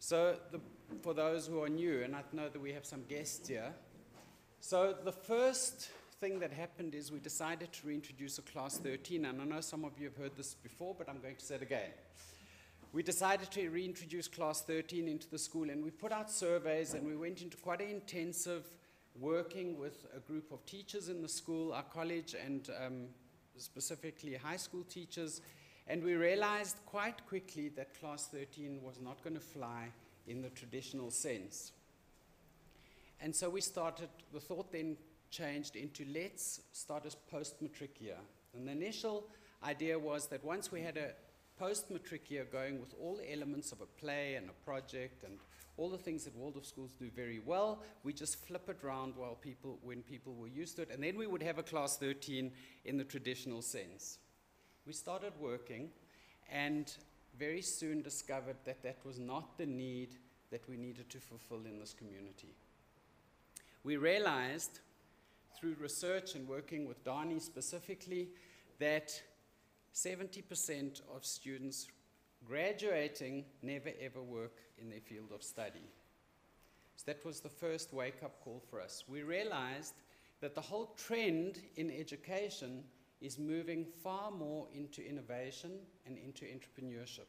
So for those who are new, and I know that we have some guests here, so the first thing that happened is we decided to reintroduce a class 13, and I know some of you have heard this before, but I'm going to say it again. We decided to reintroduce class 13 into the school, and we put out surveys, and we went into quite an intensive working with a group of teachers in the school, our college, and specifically high school teachers, and we realized quite quickly that class 13 was not going to fly in the traditional sense. And so we started, the thought then changed into let's start a post-matric year. And the initial idea was that once we had a post-matric year going with all the elements of a play and a project and all the things that Waldorf schools do very well, we just flip it around when people were used to it, and then we would have a class 13 in the traditional sense. We started working and very soon discovered that that was not the need that we needed to fulfill in this community. We realized through research and working with Dani specifically that 70% of students graduating never ever work in their field of study. So that was the first wake-up call for us. We realized that the whole trend in education is moving far more into innovation and into entrepreneurship.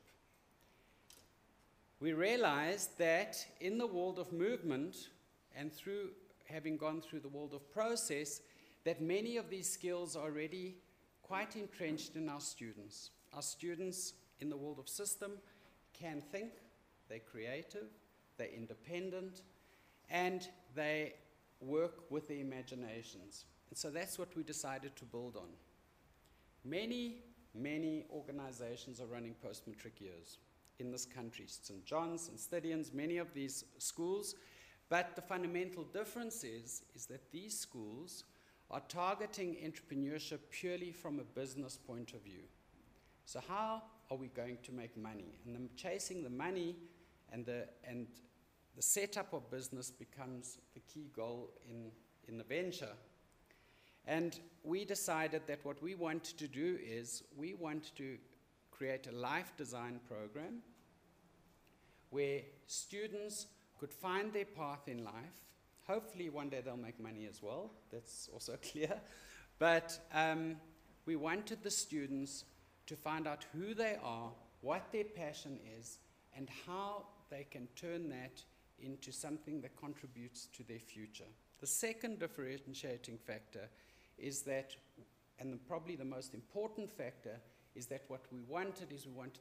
We realized that in the Waldorf movement and through having gone through the Waldorf process, that many of these skills are already quite entrenched in our students. Our students in the Waldorf system can think, they're creative, they're independent, and they work with their imaginations. And so that's what we decided to build on. Many organizations are running post-matric years in this country. St. John's, St. Stithians, many of these schools. But the fundamental difference is that these schools are targeting entrepreneurship purely from a business point of view. So how are we going to make money? And chasing the money and the setup of business becomes the key goal in the venture. And we decided that what we want to do is we want to create a life design program where students could find their path in life. Hopefully one day they'll make money as well. That's also clear. But we wanted the students to find out who they are, what their passion is, and how they can turn that into something that contributes to their future. The second differentiating factor is that, and probably the most important factor, is that what we wanted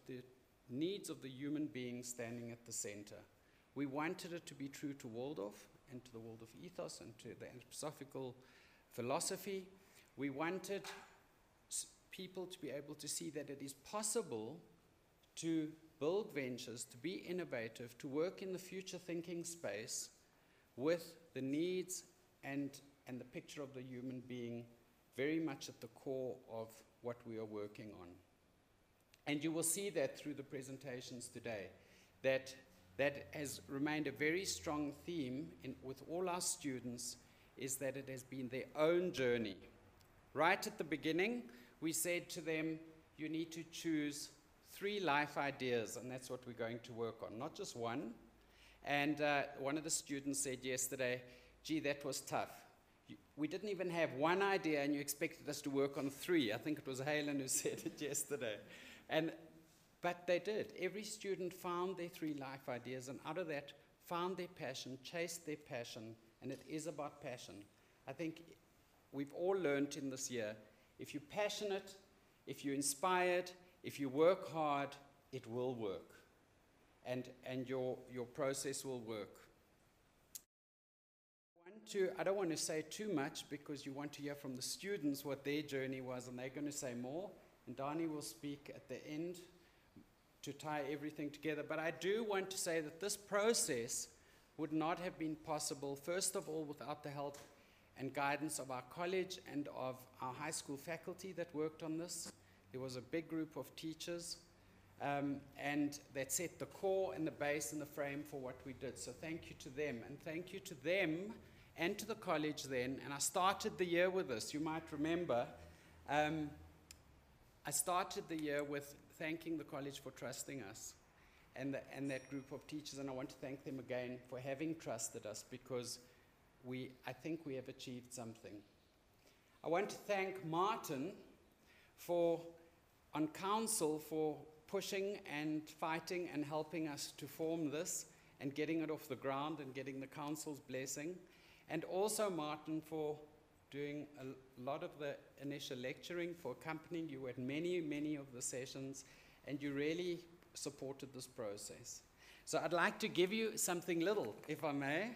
the needs of the human being standing at the center. We wanted it to be true to Waldorf and to the Waldorf ethos and to the anthroposophical philosophy. We wanted people to be able to see that it is possible to build ventures, to be innovative, to work in the future thinking space with the needs and the picture of the human being very much at the core of what we are working on. And you will see that through the presentations today, that has remained a very strong theme with all our students, is that it has been their own journey. Right at the beginning, we said to them, you need to choose 3 life ideas, and that's what we're going to work on, not just one. And one of the students said yesterday, gee, that was tough. We didn't even have one idea, and you expected us to work on 3. I think it was Halen who said it yesterday. But they did. Every student found their 3 life ideas, and out of that, found their passion, chased their passion, and it is about passion. I think we've all learned in this year, if you're passionate, if you're inspired, if you work hard, it will work. And your process will work. I don't want to say too much because you want to hear from the students what their journey was, and they're going to say more. And Dani will speak at the end to tie everything together. But I do want to say that this process would not have been possible, first of all, without the help and guidance of our college and of our high school faculty that worked on this. There was a big group of teachers, and that set the core and the base and the frame for what we did. So thank you to them, and thank you to them and to the college then. And I started the year with this. You might remember, I started the year with thanking the college for trusting us. and that group of teachers, and I want to thank them again for having trusted us, because I think we have achieved something. I want to thank Martin on council for pushing and fighting and helping us to form this and getting it off the ground and getting the council's blessing, and also Martin for doing a lot of the initial lecturing, for accompanying you at many, many of the sessions, and you really supported this process. So I'd like to give you something little, if I may.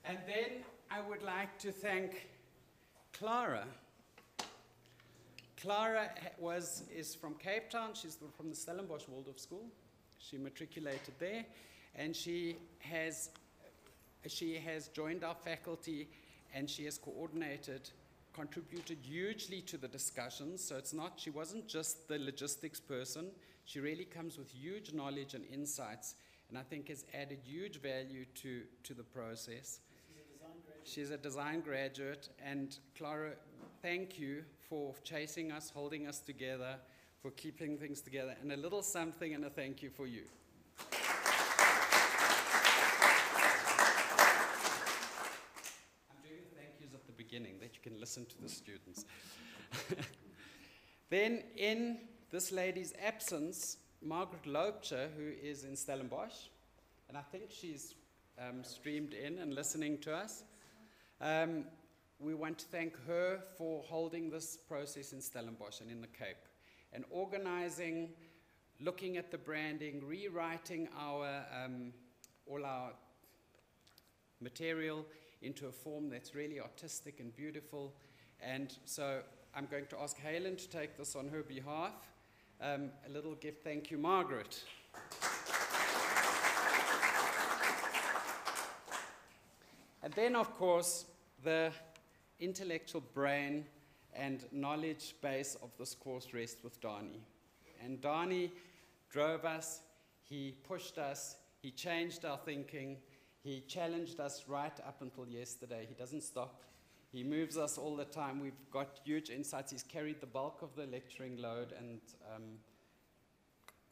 And then I would like to thank Clara. Clara is from Cape Town. She's from the Stellenbosch Waldorf School. She matriculated there, and she has joined our faculty, and she has contributed hugely to the discussions. So she wasn't just the logistics person. She really comes with huge knowledge and insights, and I think has added huge value to the process. She's a design graduate, and Clara, thank you for chasing us, holding us together, for keeping things together, and a little something and a thank you for you. I'm doing the thank yous at the beginning that you can listen to the students. Then, in this lady's absence, Margaret Loubser, who is in Stellenbosch, and I think she's streamed in and listening to us. We want to thank her for holding this process in Stellenbosch and in the Cape, and organizing, looking at the branding, rewriting all our material into a form that's really artistic and beautiful. And so I'm going to ask Helen to take this on her behalf. A little gift. Thank you, Margaret. And then, of course, the intellectual brain and knowledge base of this course rests with Dani. And Dani drove us, he pushed us, he changed our thinking, he challenged us right up until yesterday. He doesn't stop. He moves us all the time. We've got huge insights. He's carried the bulk of the lecturing load and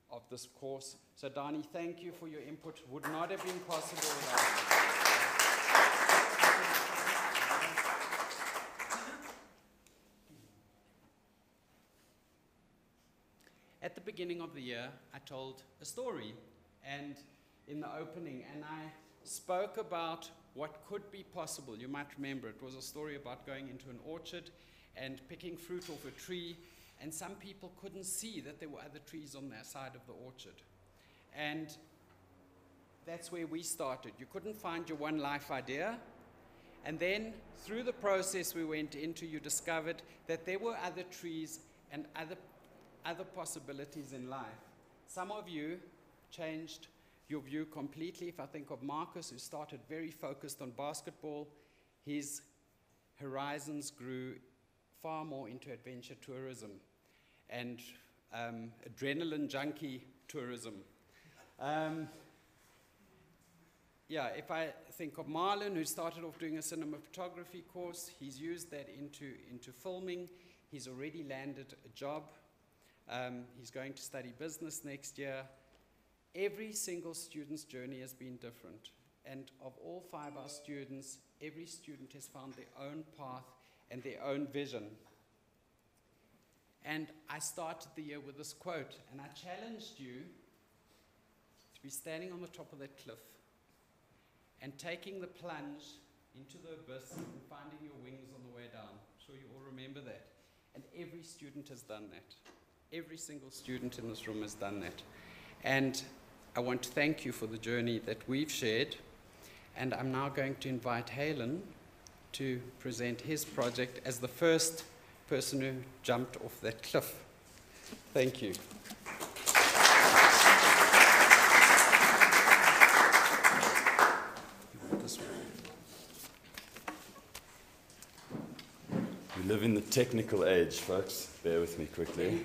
of this course. So Dani, thank you for your input. Would not have been possible without you. At the beginning of the year, I told a story, and in the opening, and I spoke about what could be possible. You might remember it was a story about going into an orchard and picking fruit off a tree, and some people couldn't see that there were other trees on their side of the orchard. And that's where we started. You couldn't find your one life idea, and then through the process we went into, you discovered that there were other trees and other possibilities in life. Some of you changed your view completely. If I think of Marcus, who started very focused on basketball, his horizons grew far more into adventure tourism and adrenaline junkie tourism. If I think of Marlon, who started off doing a cinematography course, he's used that into filming. He's already landed a job. He's going to study business next year. Every single student's journey has been different. And of all 5 of our students, every student has found their own path and their own vision. And I started the year with this quote, and I challenged you to be standing on the top of that cliff and taking the plunge into the abyss and finding your wings on the way down. I'm sure you all remember that. And every student has done that. Every single student in this room has done that. And I want to thank you for the journey that we've shared. And I'm now going to invite Halen to present his project as the first person who jumped off that cliff. Thank you. We live in the technical age, folks. Bear with me quickly.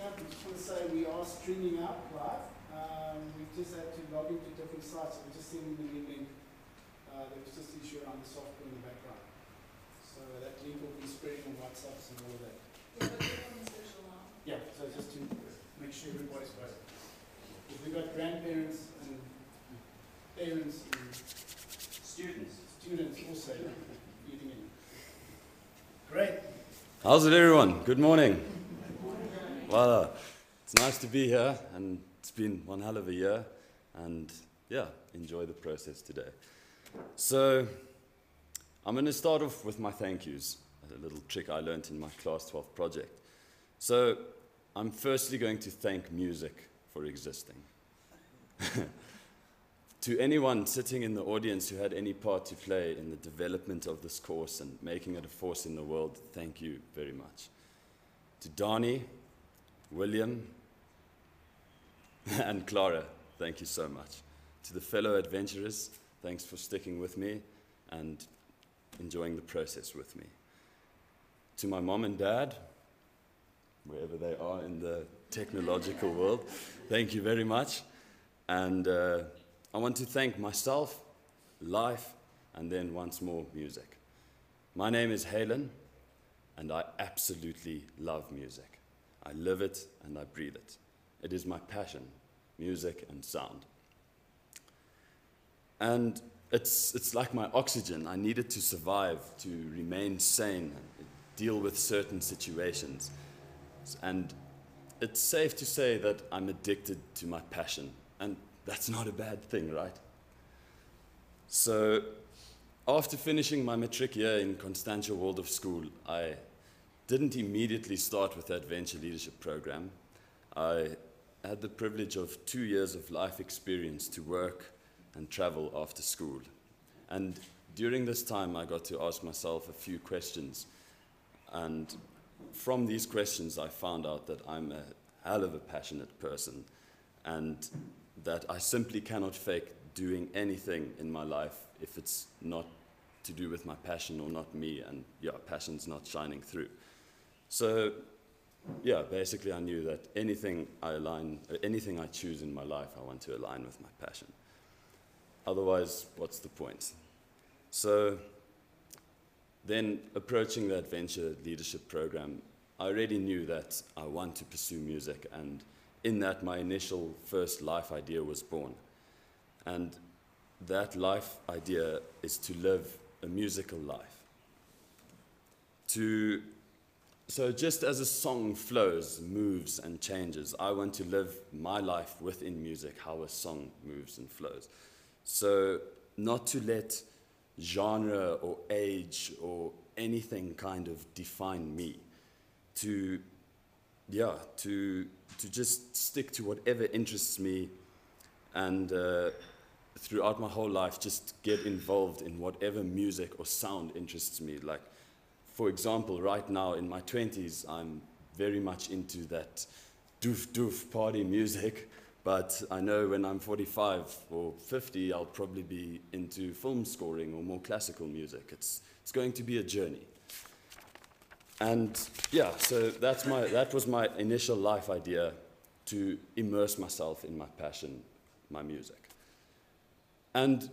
up, I just want to say we are streaming out live. We've just had to log into different sites. We're just sending the new link. There was just an issue around the software in the background. So that link will be spreading on WhatsApps and all of that. Yeah, but we're on social now. Yeah, so just to make sure everybody's present. If we've got grandparents and parents and students also feeding in. Great. How's it, everyone? Good morning. Well, it's nice to be here, and it's been one hell of a year, and yeah, enjoy the process today. So, I'm going to start off with my thank yous, a little trick I learned in my Class 12 project. So, I'm firstly going to thank music for existing. To anyone sitting in the audience who had any part to play in the development of this course and making it a force in the world, thank you very much. To Donnie, William, and Clara, thank you so much. To the fellow adventurers, thanks for sticking with me and enjoying the process with me. To my mom and dad, wherever they are in the technological world, thank you very much. And I want to thank myself, life, and then once more music. My name is Halen, and I absolutely love music. I live it and I breathe it. It is my passion, music and sound. And it's like my oxygen. I need it to survive, to remain sane, and deal with certain situations. And it's safe to say that I'm addicted to my passion. And that's not a bad thing, right? So, after finishing my matric year in Constantia Waldorf School, I didn't immediately start with the adVenture leadership program. I had the privilege of 2 years of life experience to work and travel after school. And during this time, I got to ask myself a few questions. And from these questions, I found out that I'm a hell of a passionate person, and that I simply cannot fake doing anything in my life if it's not to do with my passion or not me, and yeah, passion's not shining through. So yeah, basically I knew that anything I choose in my life, I want to align with my passion. Otherwise, what's the point? So then, approaching the adVenture leadership program, I already knew that I want to pursue music, and in that, my initial first life idea was born. And that life idea is to live a musical life. So just as a song flows, moves, and changes, I want to live my life within music, how a song moves and flows. So not to let genre or age or anything kind of define me. To just stick to whatever interests me, and throughout my whole life, just get involved in whatever music or sound interests me. Like, for example, right now in my 20s, I'm very much into that doof party music, but I know when I'm 45 or 50, I'll probably be into film scoring or more classical music. It's going to be a journey. And yeah, so that was my initial life idea, to immerse myself in my passion, my music. And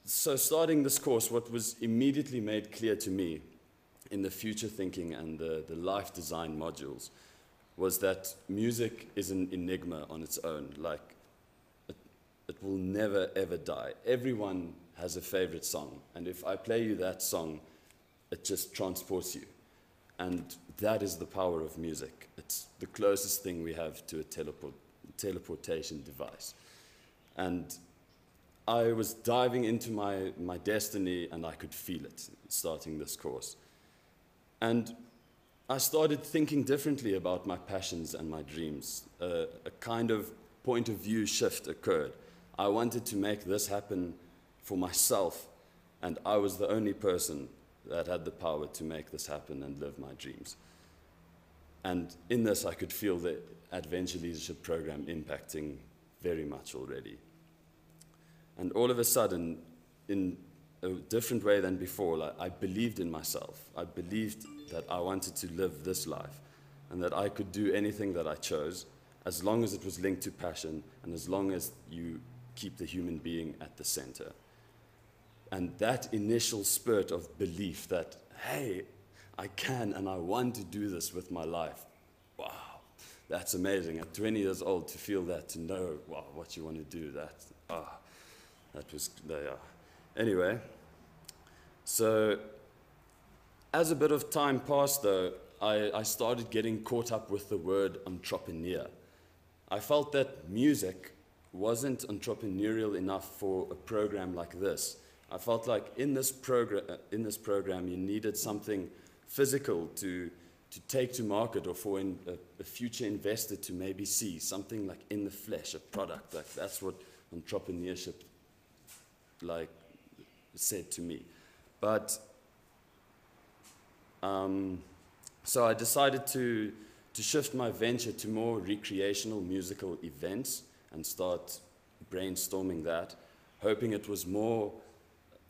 so starting this course, what was immediately made clear to me in the future thinking and the life design modules was that music is an enigma on its own. Like, it will never ever die. Everyone has a favorite song, and if I play you that song, it just transports you. And that is the power of music. It's the closest thing we have to a teleportation device. And I was diving into my destiny, and I could feel it starting this course. And I started thinking differently about my passions and my dreams. A kind of point of view shift occurred. I wanted to make this happen for myself, and I was the only person that had the power to make this happen and live my dreams. And in this, I could feel the adVenture leadership program impacting very much already. And all of a sudden, in a different way than before, I believed in myself. I believed that I wanted to live this life. and that I could do anything that I chose, as long as it was linked to passion, and as long as you keep the human being at the center. And that initial spurt of belief that, hey, I can and I want to do this with my life. Wow, that's amazing. At 20 years old, to feel that, to know, wow, what you want to do, that was, there. Anyway, so as a bit of time passed, though, I started getting caught up with the word entrepreneur. I felt that music wasn't entrepreneurial enough for a program like this. I felt like in this program, you needed something physical to take to market, or for a future investor to maybe see something like in the flesh, a product. Like that's what entrepreneurship like said to me. But so I decided to shift my venture to more recreational musical events and start brainstorming that, hoping it was more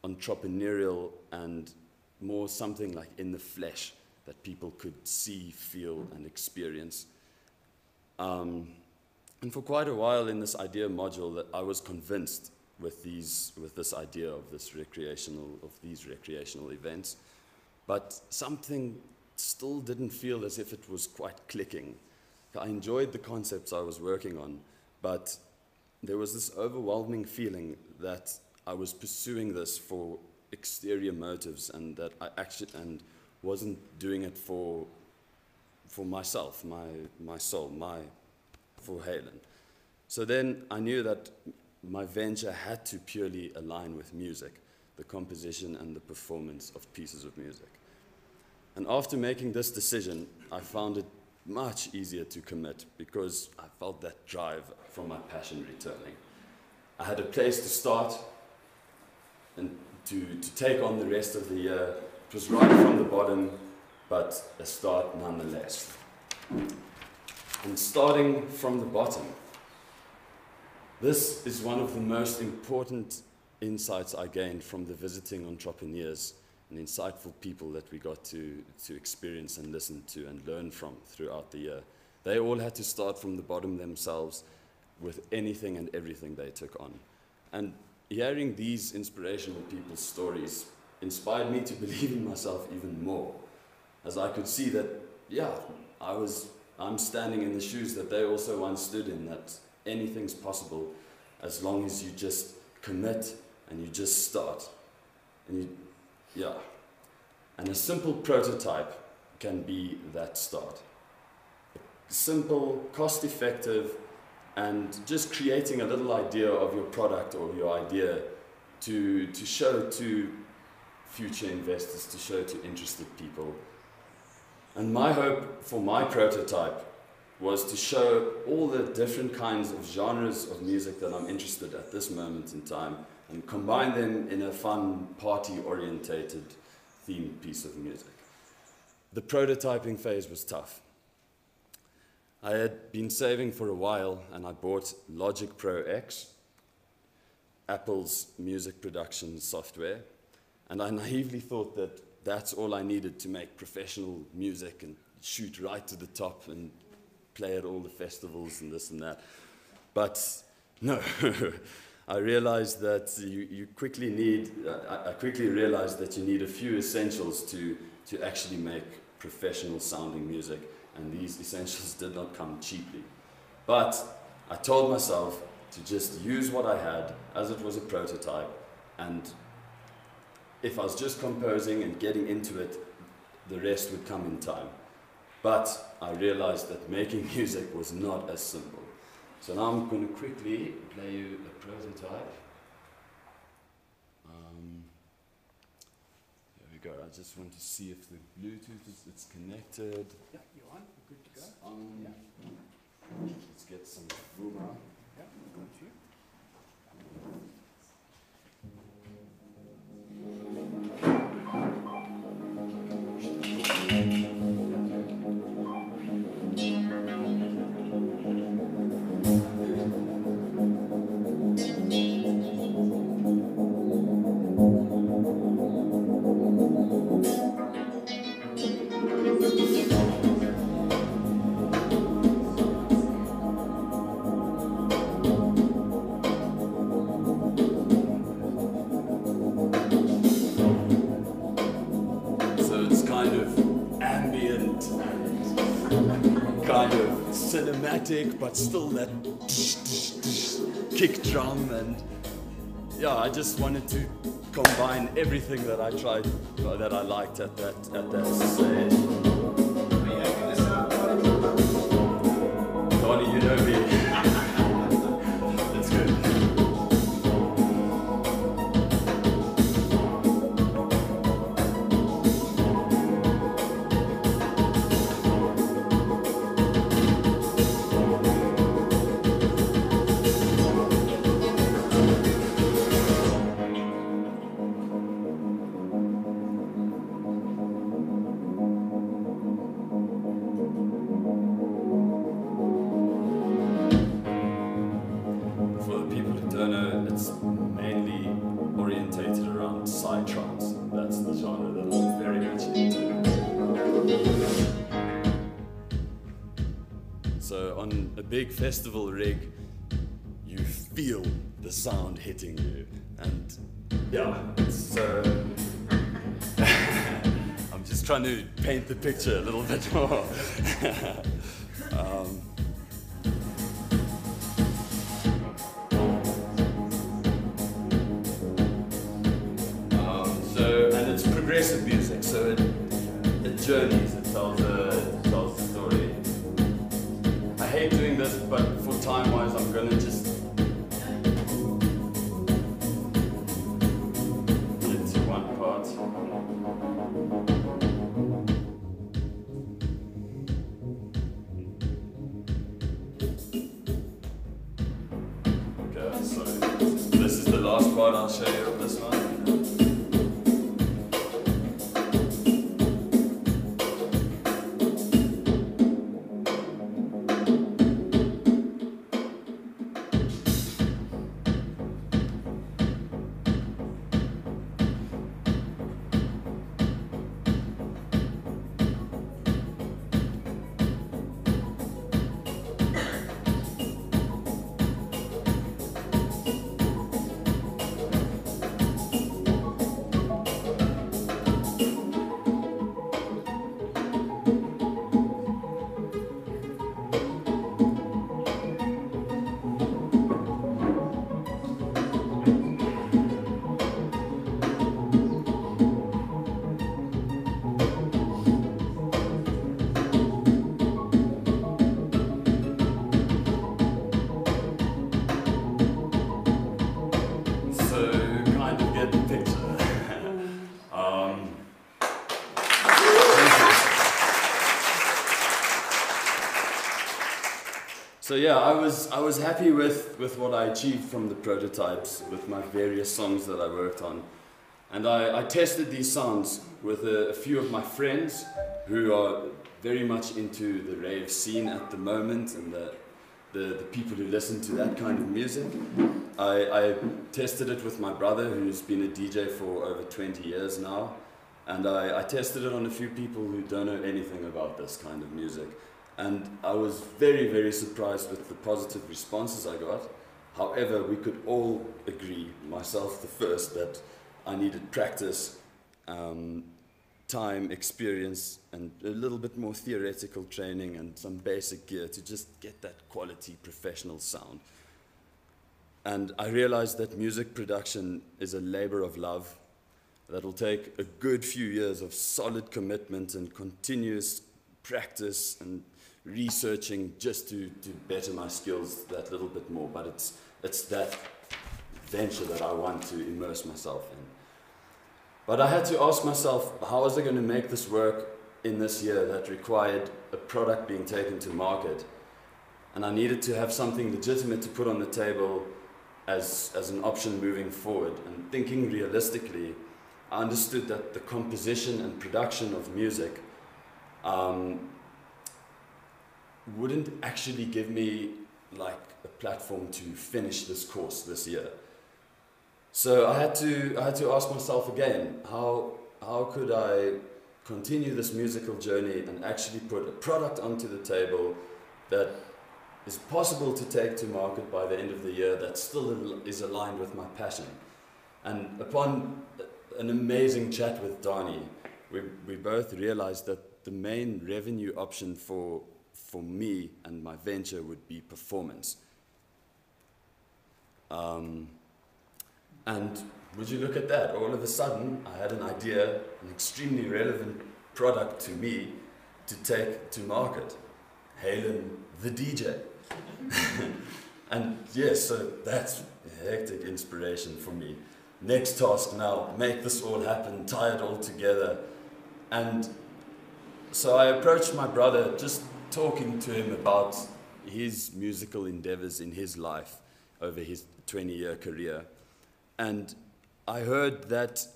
entrepreneurial and more something like in the flesh that people could see, feel, and experience. And for quite a while in this idea module, that I was convinced with this idea of these recreational events, but something still didn't feel as if it was quite clicking. I enjoyed the concepts I was working on, but there was this overwhelming feeling that I was pursuing this for exterior motives, and that I actually wasn't doing it for myself, my soul, for Halen. So then I knew that my venture had to purely align with music, the composition and the performance of pieces of music. And after making this decision, I found it much easier to commit, because I felt that drive from my passion returning. I had a place to start and to take on the rest of the year. It was right from the bottom, but a start nonetheless. And starting from the bottom, this is one of the most important insights I gained from the visiting entrepreneurs and insightful people that we got to experience and listen to and learn from throughout the year. They all had to start from the bottom themselves with anything and everything they took on. And hearing these inspirational people's stories inspired me to believe in myself even more, as I could see that, yeah, I'm standing in the shoes that they also once stood in, that anything's possible as long as you just commit and you just start. And a simple prototype can be that start. Simple, cost-effective, and just creating a little idea of your product or your idea to show to future investors, to show to interested people. And my hope for my prototype was to show all the different kinds of genres of music that I'm interested at this moment in time, and combine them in a fun, party-orientated, themed piece of music. The prototyping phase was tough. I had been saving for a while, and I bought Logic Pro X, Apple's music production software, and I naively thought that that's all I needed to make professional music and shoot right to the top and play at all the festivals and this and that. But no, I realized that you quickly need, I quickly realized that you need a few essentials to actually make professional sounding music, and these essentials did not come cheaply. But I told myself to just use what I had as it was a prototype, and if I was just composing and getting into it, the rest would come in time. But I realized that making music was not as simple. So now I'm going to quickly play you a prototype. There we go. I just want to see if the Bluetooth it's connected. Yeah, you're on. You're good to go. It's Yeah. on. Let's get some boomer. Yeah, got you. cinematic, but still that kick drum, and yeah, I just wanted to combine everything that I tried, that I liked at that stage. Are you happy with the sound quality? Donnie, you know me. That's good. For the people who don't know, it's mainly orientated around psytrance. That's the genre that I'm very much into. So on a big festival rig, you feel the sound hitting you, and yeah, it's I'm just trying to paint the picture a little bit more. And it's progressive music, so it journeys, it tells a story. I hate doing this, but for time-wise, I'm gonna just get to one part. Okay, so this is the last part I'll show you of this one. So yeah, I was happy with what I achieved from the prototypes, with my various songs that I worked on. And I tested these sounds with a few of my friends who are very much into the rave scene at the moment, and the people who listen to that kind of music. I tested it with my brother, who's been a DJ for over 20 years now. And I tested it on a few people who don't know anything about this kind of music. And I was very, very surprised with the positive responses I got. However, we could all agree, myself the first, that I needed practice, time, experience, and a little bit more theoretical training and some basic gear to just get that quality professional sound. And I realized that music production is a labor of love that will take a good few years of solid commitment and continuous practice and researching just to better my skills that little bit more. But it's that venture that I want to immerse myself in. But I had to ask myself, how was I going to make this work in this year that required a product being taken to market? And I needed to have something legitimate to put on the table as an option moving forward. And thinking realistically, I understood that the composition and production of music wouldn't actually give me like a platform to finish this course this year. So I had to ask myself again, how could I continue this musical journey and actually put a product onto the table that is possible to take to market by the end of the year, that still is aligned with my passion. And upon an amazing chat with Donnie, we both realized that the main revenue option for for me and my venture would be performance. And would you look at that? All of a sudden, I had an idea, an extremely relevant product to me to take to market. Halen the DJ. And yes, so that's a hectic inspiration for me. Next task now, make this all happen, tie it all together. And so I approached my brother, just talking to him about his musical endeavors in his life over his 20-year career. And I heard that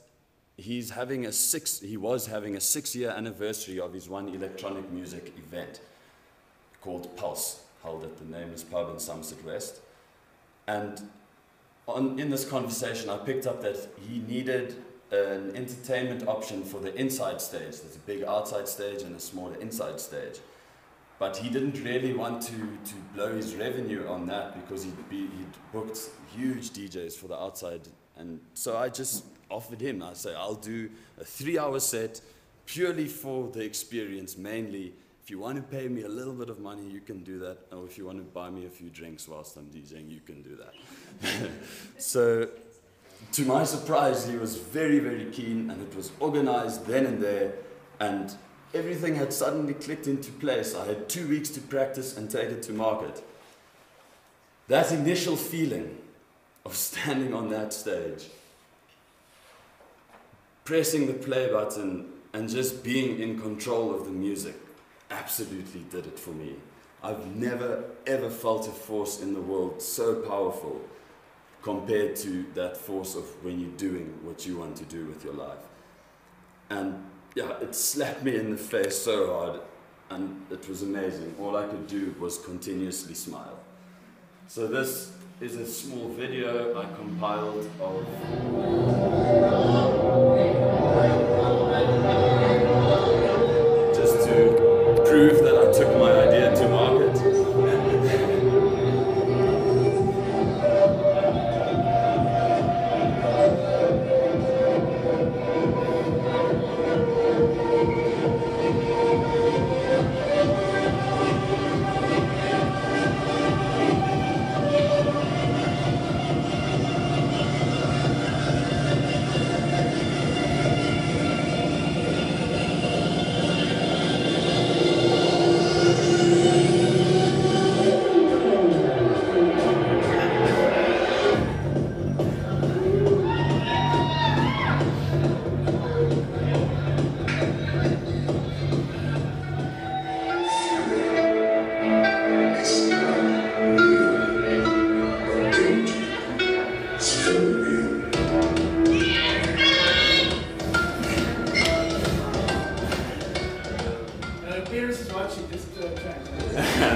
he was having a 6-year anniversary of his one electronic music event called Pulse, held at the Nameless Pub in Somerset West. And in this conversation, I picked up that he needed an entertainment option for the inside stage. There's a big outside stage and a smaller inside stage. But he didn't really want to blow his revenue on that because he'd booked huge DJs for the outside. And so I just offered him, I said, I'll do a 3-hour set purely for the experience mainly. If you want to pay me a little bit of money, you can do that. Or if you want to buy me a few drinks whilst I'm DJing, you can do that. So, to my surprise, he was very, very keen, and it was organized then and there, and everything had suddenly clicked into place. I had 2 weeks to practice and take it to market. That initial feeling of standing on that stage, pressing the play button, and just being in control of the music, absolutely did it for me. I've never ever felt a force in the world so powerful compared to that force of when you're doing what you want to do with your life. And yeah, it slapped me in the face so hard, and it was amazing. All I could do was continuously smile. So this is a small video I compiled of just to prove that I took my idea to market.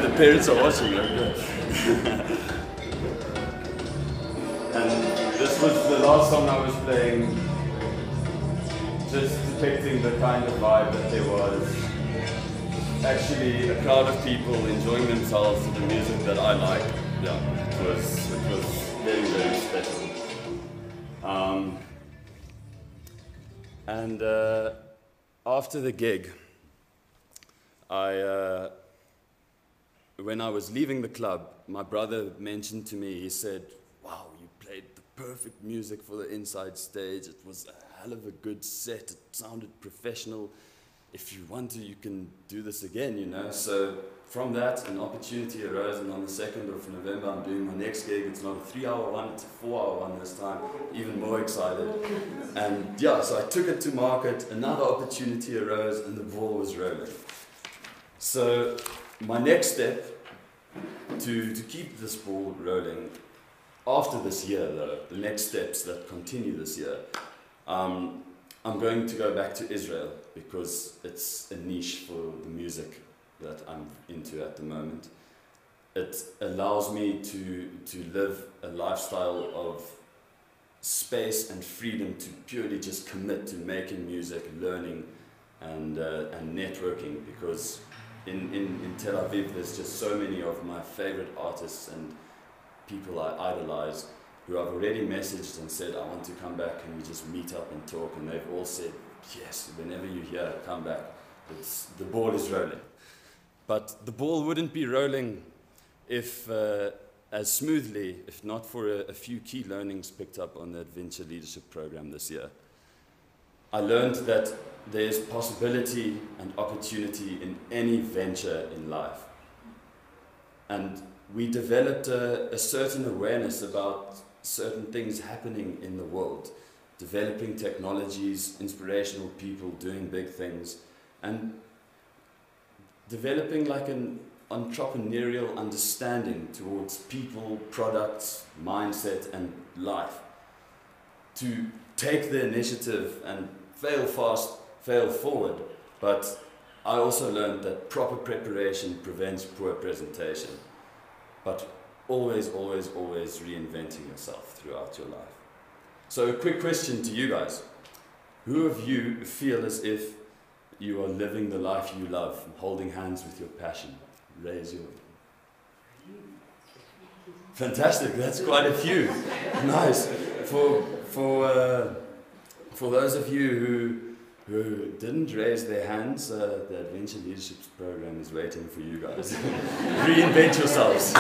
The parents are watching, okay. And this was the last song I was playing, just depicting the kind of vibe that there was. Actually, a crowd of people enjoying themselves to the music that I like. Yeah, it was very, very special. And after the gig, when I was leaving the club, my brother mentioned to me, he said, wow, you played the perfect music for the inside stage. It was a hell of a good set. It sounded professional. If you want to, you can do this again, you know. So from that, an opportunity arose, and on the 2nd of November, I'm doing my next gig. It's not a 3-hour one, it's a 4-hour one this time. Even more excited. And yeah, so I took it to market. Another opportunity arose, and the ball was rolling. So my next step to keep this ball rolling after this year, though, the next steps that continue this year, I'm going to go back to Israel because it's a niche for the music that I'm into at the moment. It allows me to live a lifestyle of space and freedom to purely just commit to making music, learning, and networking, because in Tel Aviv there's just so many of my favorite artists and people I idolize who I've already messaged and said, I want to come back, and we just meet up and talk, and they've all said, yes, whenever you're here, come back. The ball is rolling. but the ball wouldn't be rolling if as smoothly if not for a few key learnings picked up on the adVenture leadership program this year. I learned that there's possibility and opportunity in any venture in life. And we developed a certain awareness about certain things happening in the world, developing technologies, inspirational people doing big things, and developing like an entrepreneurial understanding towards people, products, mindset, and life. To take the initiative and fail fast, fail forward. But I also learned that proper preparation prevents poor presentation. But always, always, always reinventing yourself throughout your life. So a quick question to you guys. Who of you feel as if you are living the life you love, holding hands with your passion? Raise your... Fantastic, that's quite a few. Nice. For those of you who didn't raise their hands, the adVenture Leadership Program is waiting for you guys. Reinvent yourselves.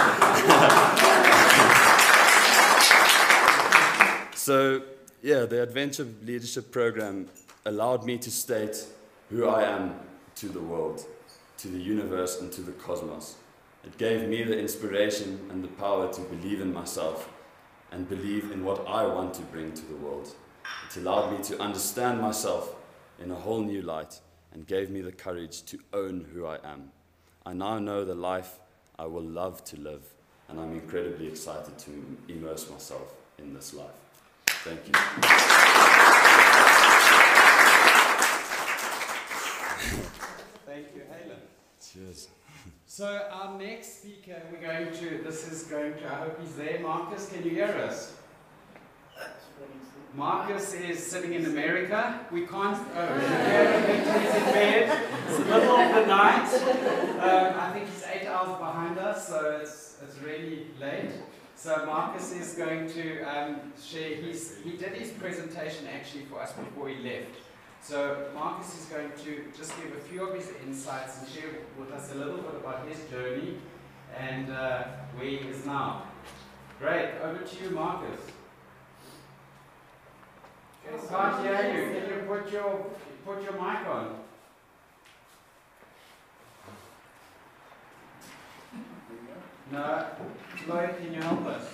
So, yeah, the adVenture Leadership Program allowed me to state who I am to the world, to the universe, and to the cosmos. It gave me the inspiration and the power to believe in myself and believe in what I want to bring to the world. It allowed me to understand myself in a whole new light and gave me the courage to own who I am. I now know the life I will love to live, and I'm incredibly excited to immerse myself in this life. Thank you. Thank you, Halen. Cheers. So our next speaker, I hope he's there. Marcus, can you hear us? Marcus is sitting in America. We can't, he's in bed. It's the middle of the night. I think he's 8 hours behind us, so it's really late. So Marcus is going to share he did his presentation actually for us before he left. So Marcus is going to just give a few of his insights and share with us a little bit about his journey and where he is now. Great, over to you, Marcus. Can't hear you. Can you put your mic on? No. Lloyd, can you help us?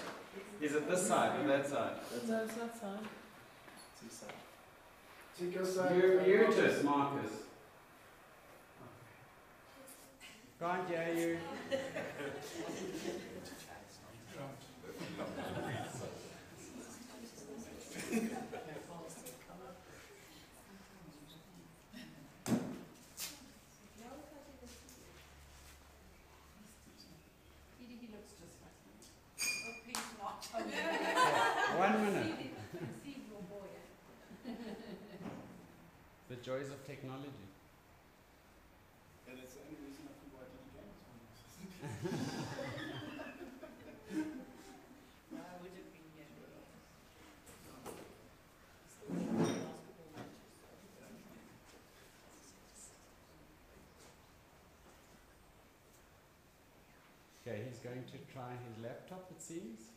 Is it this side or that side? No, it's that side. Check your side. You mute us, Marcus. Can't hear you. The joys of technology. Yeah, that's the only reason I think why I didn't get Okay, he's going to try his laptop, it seems.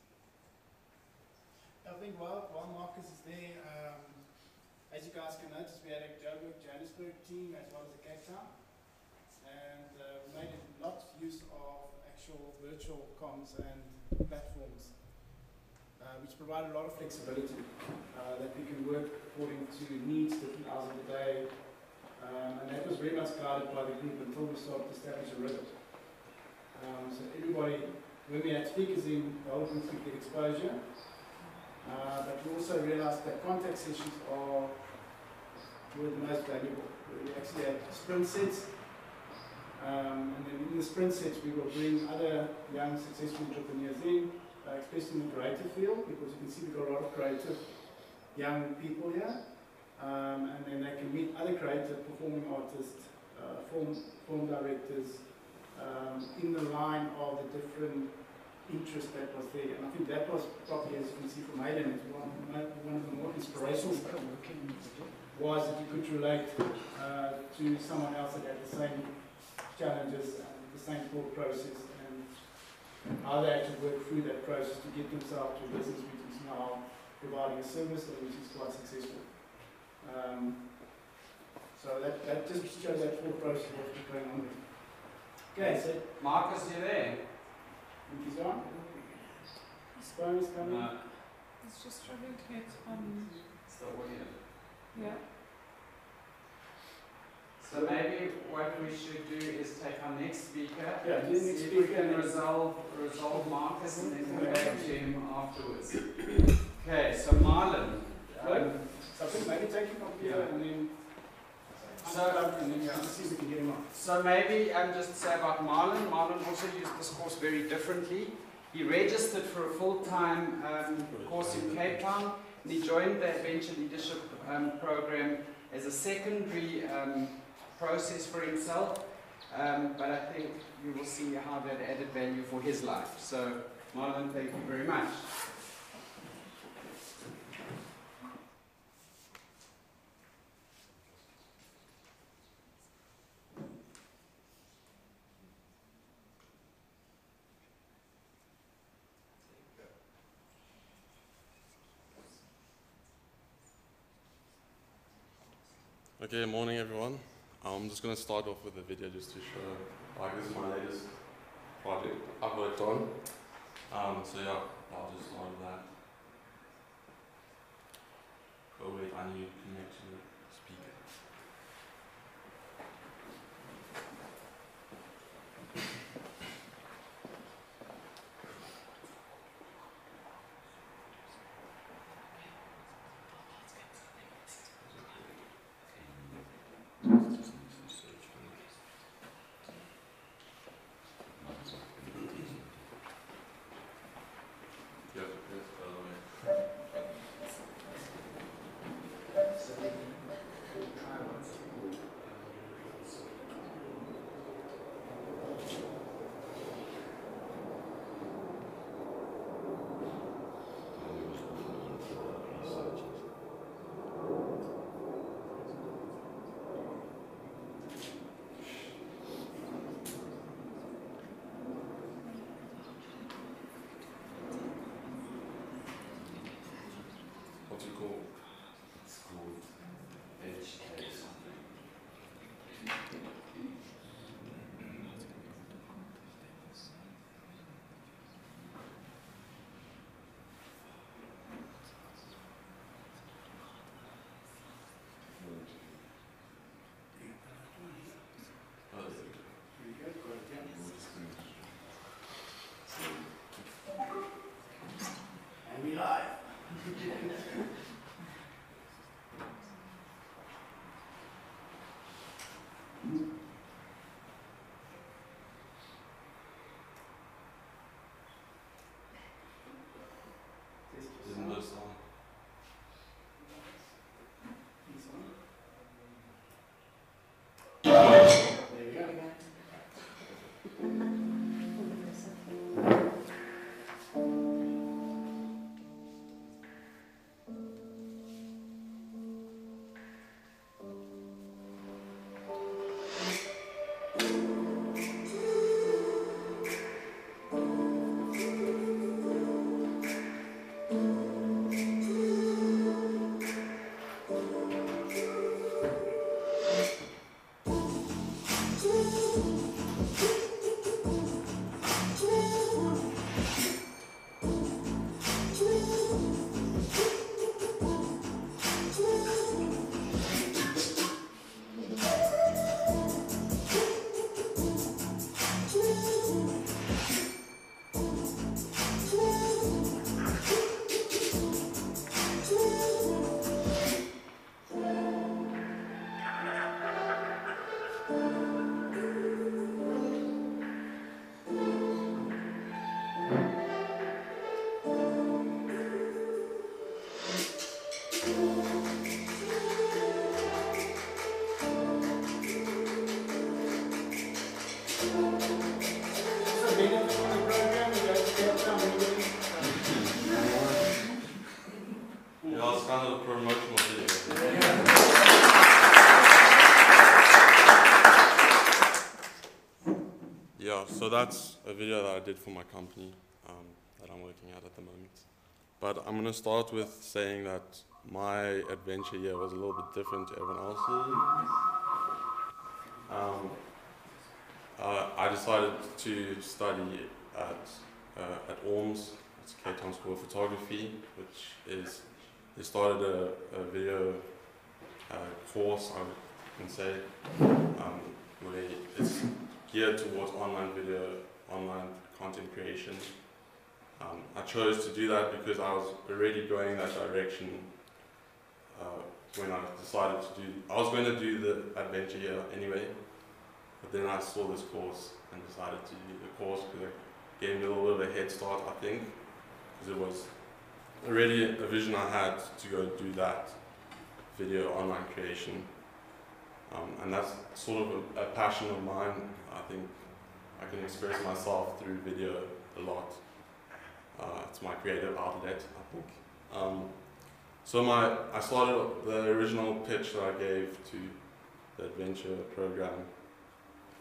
I think while Marcus is there, as you guys can notice, we had a Johannesburg team as well as a Cape Town, and we made a lot of use of actual virtual comms and platforms, which provide a lot of flexibility, that we can work according to needs, different hours of the day, and that was very much guided by the group until we started to establish a rhythm. So everybody, when we had speakers in, the whole group could get exposure. But we also realized that contact sessions were the most valuable. We actually had sprint sets, and then in the sprint sets we will bring other young successful entrepreneurs in, especially in the creative field, because you can see we've got a lot of creative young people here, and then they can meet other creative performing artists, film directors, in the line of the different interest that was there, and I think that was probably, as you can see from Hayden, it's one of the more inspirational was that you could relate to someone else that had the same challenges and the same thought process and how they had to work through that process to get themselves to a business which is now providing a service and which is quite successful. So that just shows that thought process of what's going on there. Okay, so Marcus, you there? think he's on. His phone is coming. No, It's just struggling to get it's the audio. yeah. So maybe what we should do is take our next speaker Yeah, and do the next see if we speaker can and- resolve Marcus and then come back to him afterwards. Okay, so Marlon. So I think maybe take him up here and then So- and then you have to see if we can get him on. So maybe just say about Marlon. Marlon also used this course very differently. He registered for a full-time course in Cape Town, and he joined the adVenture Leadership Program as a secondary process for himself. But I think you will see how that added value for his life. So Marlon, thank you very much. Okay, morning everyone. I'm just going to start off with a video just to show, like, this is my latest project I've worked on. So yeah, I'll just start with that. Oh wait, I need to connect to the speaker. Yep, yes, by the way. So that's a video that I did for my company that I'm working at the moment. But I'm going to start with saying that my adventure year was a little bit different to everyone else's. I decided to study at ORMS, it's Cape Town School of Photography, which is, they started a video course, I can say, where it's geared towards online video, online content creation. I chose to do that because I was already going that direction when I decided to do, I was going to do the adventure year anyway, but then I saw this course and decided to do the course because it gave me a little bit of a head start, I think, because it was already a vision I had to go do that video online creation. And that's sort of a passion of mine. I think I can express myself through video a lot. It's my creative outlet, I think. So I started the original pitch that I gave to the adventure program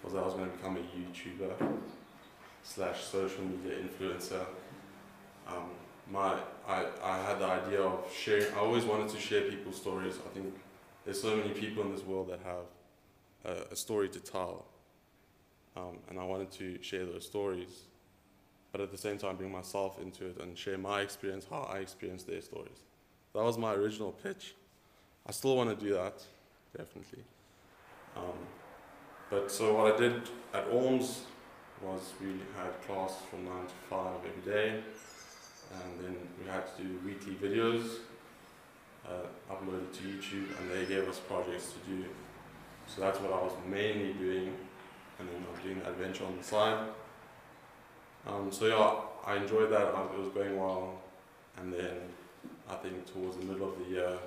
was that I was going to become a YouTuber / social media influencer. I had the idea of sharing. I always wanted to share people's stories. I think there's so many people in this world that have a story to tell, and I wanted to share those stories, but at the same time bring myself into it and share my experience, how I experienced their stories. That was my original pitch. I still want to do that, definitely. But so what I did at ORMS was we had class from 9 to 5 every day, and then we had to do weekly videos uploaded to YouTube, and they gave us projects to do. So that's what I was mainly doing, and then I was doing adventure on the side. So yeah, I enjoyed that, it was going well, and then I think towards the middle of the year,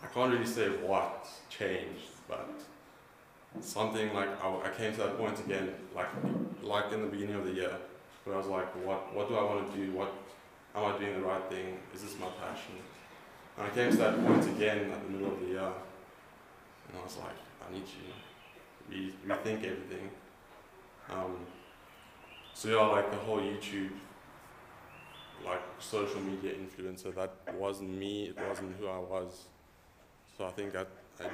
I can't really say what changed, but something like I came to that point again, like in the beginning of the year, where I was like, what do I want to do? Am I doing the right thing? Is this my passion? And I came to that point again at the middle of the year, and I was like, I need to rethink everything. So yeah, like the whole YouTube, like social media influencer, that wasn't me, it wasn't who I was. So I think I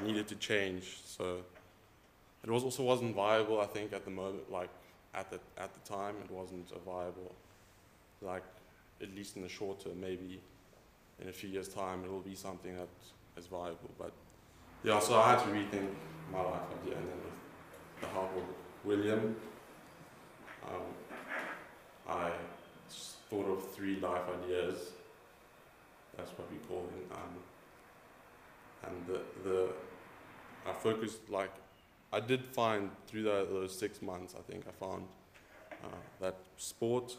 needed to change. So it also wasn't viable, I think, at the moment, like at the time, it wasn't viable. Like, at least in the short term, maybe in a few years' time, it will be something that is viable. But yeah, so I had to rethink my life idea, and then with the help of William, I thought of 3 life ideas. That's what we call them. And I focused, like, I did find through those 6 months, I think I found that sport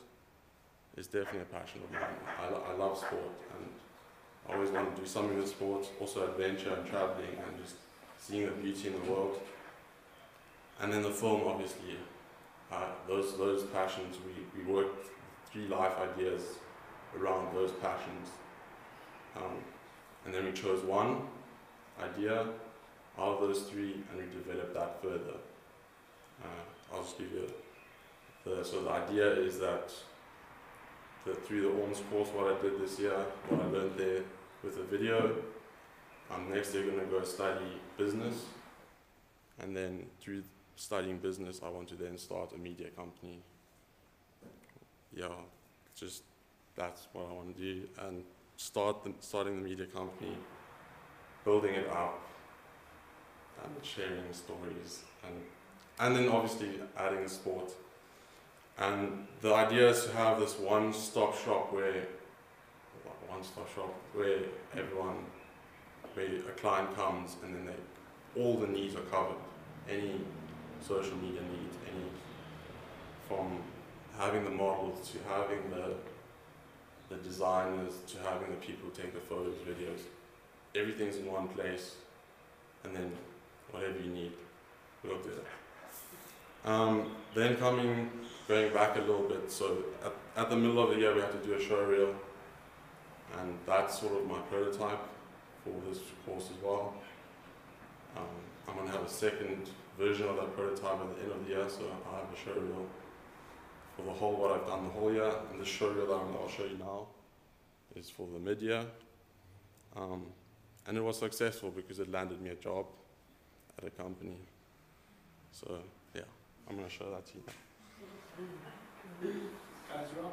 is definitely a passion of mine. I love sport, and I always want to do something with sport, also adventure and traveling and just seeing the beauty in the world. And then the film, obviously, those passions, we worked 3 life ideas around those passions. And then we chose one idea out of those 3, and we developed that further. I'll just give you so the idea is that through the ORMS course, what I did this year, what I learned there with a video, I'm next year going to go study business, and then through studying business, I want to then start a media company. Yeah, just that's what I want to do, and starting the media company, building it up, and sharing stories, and then obviously adding the sport. And the idea is to have this one-stop shop where everyone, where a client comes and then all the needs are covered. Any social media need, from having the models to having the designers to having the people who take the photos, videos. Everything's in one place, and then whatever you need, we'll do it. Then going back a little bit, so at the middle of the year we had to do a show reel, and that's sort of my prototype for this course as well. I'm going to have a second version of that prototype at the end of the year, so I'll have a show reel for the whole, what I've done the whole year, and the show reel that I'll show you now is for the mid-year. And it was successful because it landed me a job at a company. So yeah, I'm going to show that to you now. Guys rock.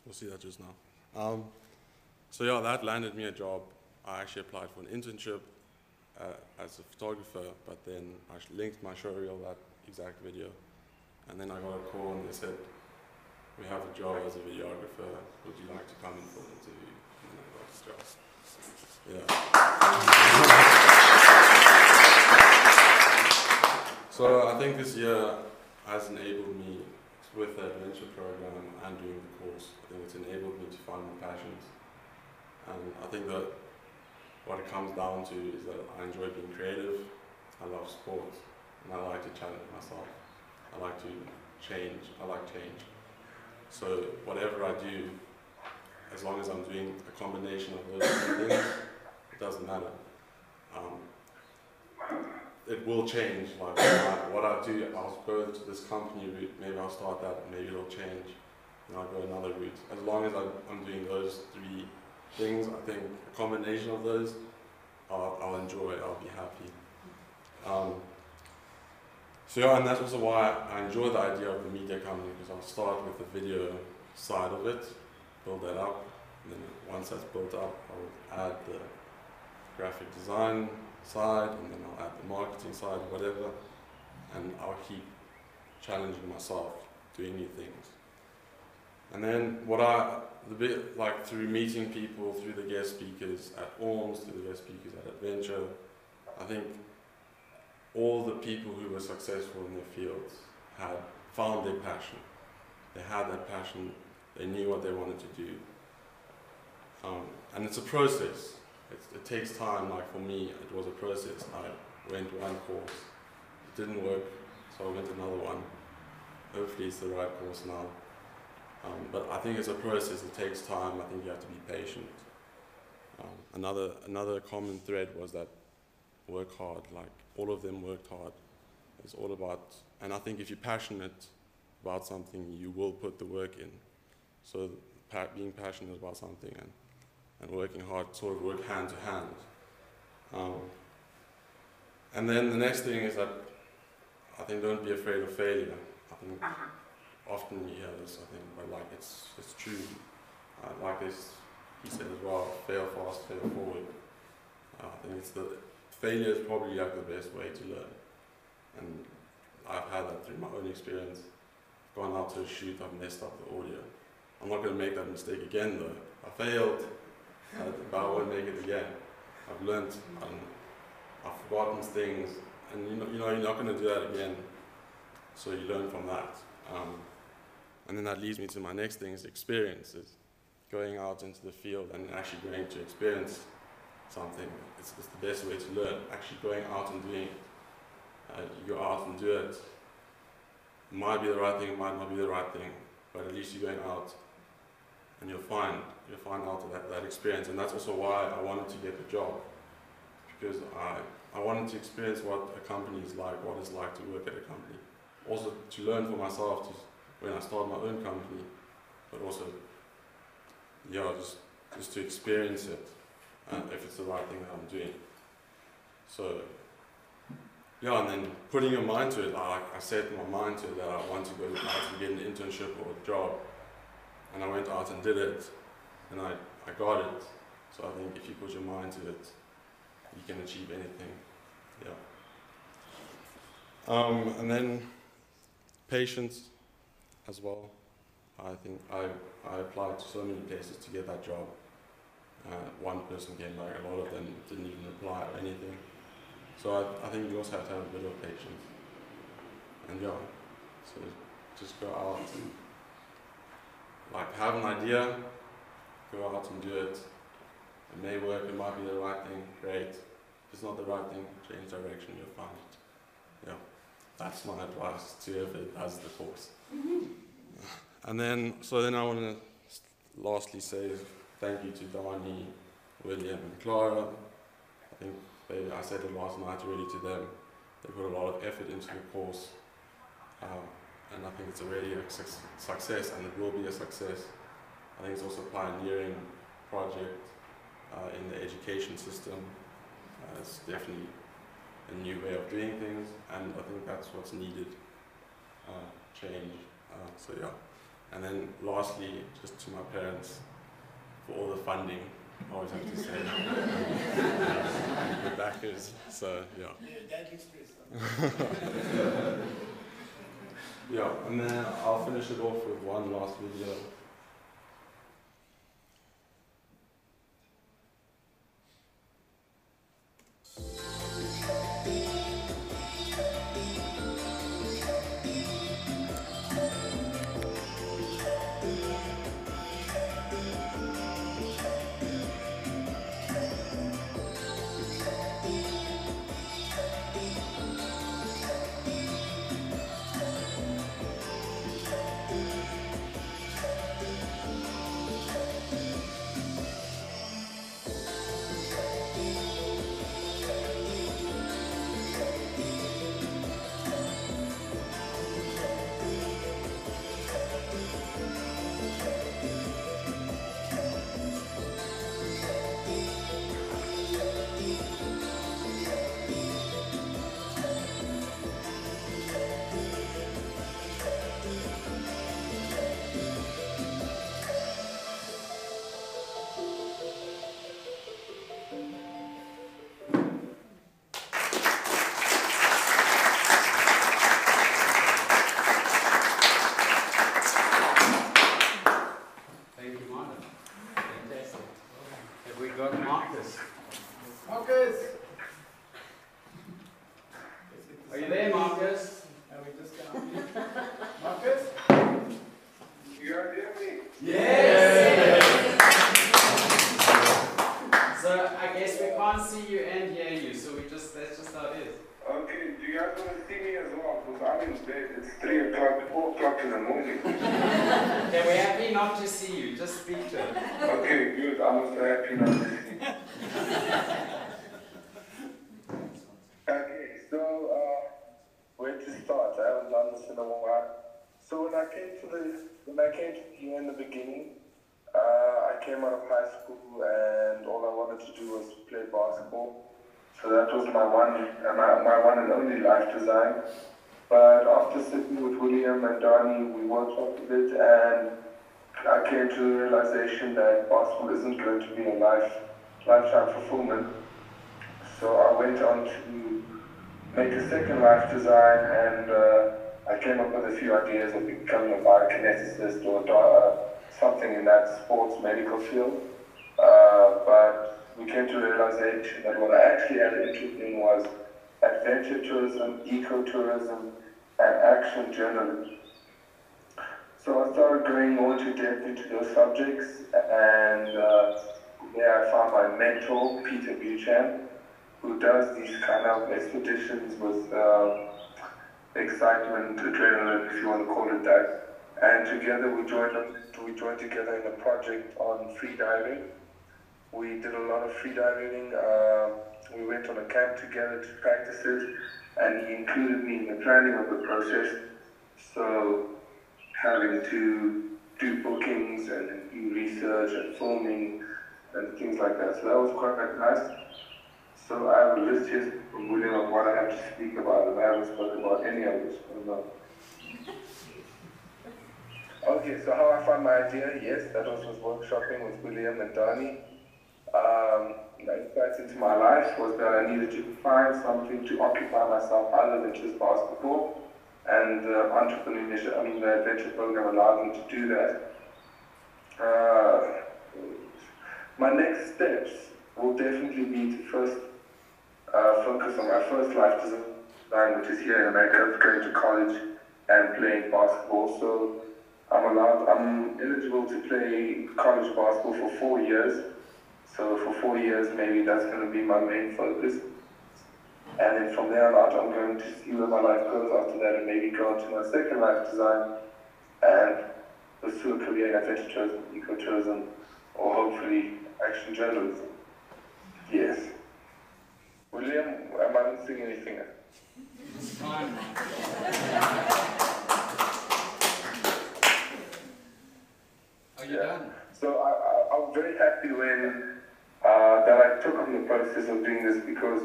We'll see that just now. So yeah, that landed me a job. I actually applied for an internship as a photographer, but then I linked my show reel, that exact video, and then I got a call and they said, we have a job as a videographer, would you like to come in for an interview? And then I got this job. Yeah. So I think this year has enabled me, with the adventure program and doing the course, I think it's enabled me to find my passions. And I think that what it comes down to is that I enjoy being creative, I love sports, and I like to challenge myself. I like to change, I like change. So whatever I do, as long as I'm doing a combination of those two things, it doesn't matter. It will change, like what I do, I'll go to this company route, maybe I'll start that, maybe it'll change, and I'll go another route. As long as I'm doing those three things, I think a combination of those, I'll enjoy, I'll be happy. So yeah, and that's also why I enjoy the idea of the media company, because I'll start with the video side of it, build that up, and then once that's built up, I'll add the graphic design side, and then I'll add the marketing side, whatever, and I'll keep challenging myself, doing new things. And then like through meeting people, through the guest speakers at ORMS, through the guest speakers at adVenture, I think all the people who were successful in their fields had found their passion. They had that passion, they knew what they wanted to do. And it's a process. It takes time. Like for me, it was a process. I went one course, it didn't work, so I went another one. Hopefully it's the right course now. But I think it's a process, it takes time, I think you have to be patient. Another common thread was that work hard, like all of them worked hard. It's all about, and I think if you're passionate about something, you will put the work in. So being passionate about something and working hard sort of work hand to hand. And then the next thing is that I think don't be afraid of failure. I think often you hear this, I think, but like it's true. Like this, he said as well, fail fast, fail forward. I think failure is probably like the best way to learn. And I've had that through my own experience. I've gone out to a shoot, I've messed up the audio. I'm not going to make that mistake again though. I failed, but I won't make it again. I've learned, and I've forgotten things, and you know you're not going to do that again. So you learn from that. And then that leads me to my next thing, is experiences. Going out into the field and actually going to experience something. It's the best way to learn. Actually going out and doing it. You go out and do it. It might be the right thing, it might not be the right thing, but at least you're going out and you'll find out that experience. And that's also why I wanted to get the job, because I wanted to experience what a company is like, what it's like to work at a company. Also to learn for myself when I start my own company, but also, yeah, just to experience it, if it's the right thing that I'm doing. So, yeah, and then putting your mind to it, I set my mind to it that I want to go out and get an internship or a job. And I went out and did it, and I got it. So I think if you put your mind to it, you can achieve anything. Yeah. And then patience as well. I think I applied to so many places to get that job. One person came back, a lot of them didn't even apply or anything. So I think you also have to have a bit of patience. And yeah, so just go out and like have an idea, go out and do it. It may work, it might be the right thing, great. If it's not the right thing, change direction, you'll find it. Yeah, that's my advice to whoever does the course. And then I want to lastly say thank you to Dani, William and Clara. I think I said it last night already to them. They put a lot of effort into the course, and I think it's already a success, and it will be a success. I think it's also a pioneering project in the education system. It's definitely a new way of doing things, and I think that's what's needed, change. So yeah. And then lastly, just to my parents, for all the funding, I always have to say, the backers, so yeah. That looks great. Yeah, and then I'll finish it off with one last video. Are you there, Marcus? Are we just Marcus? You are hearing me? Yes! So I guess we can't see you and hear you, so that's just how it is. Okay, do you guys want to see me as well? Because I'm in bed. It's 3 o'clock, 4 o'clock in the morning. Okay, we're happy not to see you. Just speak to her. Okay, good. I'm also happy not to see you. Okay, so where to start? I haven't done this in a while. So when I came to the year in the beginning, I came out of high school and all I wanted to do was play basketball. So that was my one and only life design. But after sitting with William and Donnie, we workshopped a bit, and I came to the realization that basketball isn't going to be a lifetime fulfillment. So I went on to make a second life design, and I came up with a few ideas of becoming a biokineticist or something in that sports medical field. But we came to the realization that what I actually had an interest in was adventure tourism, ecotourism, and action journalism. So I started going more into depth into those subjects, and there I found my mentor, Peter Buchan, who does these kind of expeditions with excitement, adrenaline, if you want to call it that. And together we joined together in a project on free diving. We did a lot of free diving. We went on a camp together to practice it, and he included me in the planning of the process. So having to do bookings and do research and filming and things like that. So that was quite nice. So I have a list here from William of what I have to speak about, and I haven't spoken about any of this. I don't know. Okay, so how I found my idea, yes, that was workshopping with William and Donnie. The insight into my life was that I needed to find something to occupy myself other than just basketball, and the adventure program allowed me to do that. My next steps will definitely be to first focus on my first life design, which is here in America, going to college and playing basketball. So I'm eligible to play college basketball for 4 years. So for 4 years, maybe that's going to be my main focus. And then from there on out, I'm going to see where my life goes after that, and maybe go into my second life design and pursue a career in adventure tourism, ecotourism, or hopefully action journalism. Yes. William, am I missing anything? Fine. Are you done? So I'm very happy when that I took on the process of doing this, because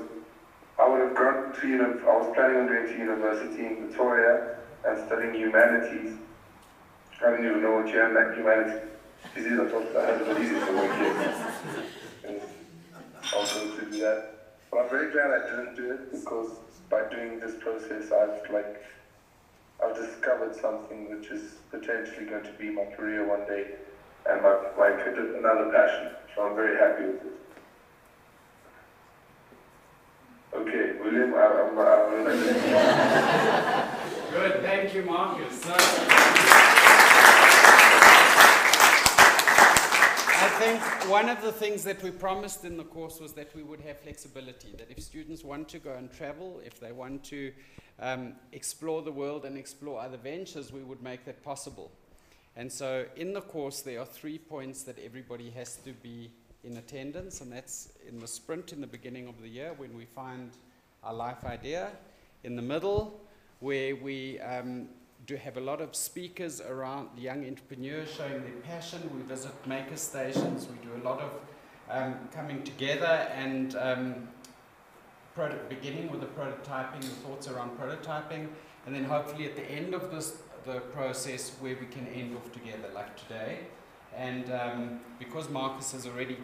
I would have gone to I was planning on going to university in Pretoria and studying humanities. I don't even know what humanities is. I thought I had it easy for my kids. I was going to do that. But I'm very glad I didn't do it, because by doing this process, I've discovered something which is potentially going to be my career one day, and another passion. So I'm very happy with it. Okay, William, I'm Good, thank you, Marcus. So, I think one of the things that we promised in the course was that we would have flexibility, that if students want to go and travel, if they want to explore the world and explore other ventures, we would make that possible. And so in the course, there are 3 points that everybody has to be in attendance, and that's in the sprint in the beginning of the year when we find our life idea, in the middle where we do have a lot of speakers around young entrepreneurs showing their passion. We visit maker stations, we do a lot of coming together and beginning with the prototyping, the thoughts around prototyping, and then hopefully at the end of the process where we can end off together like today. And because Marcus has already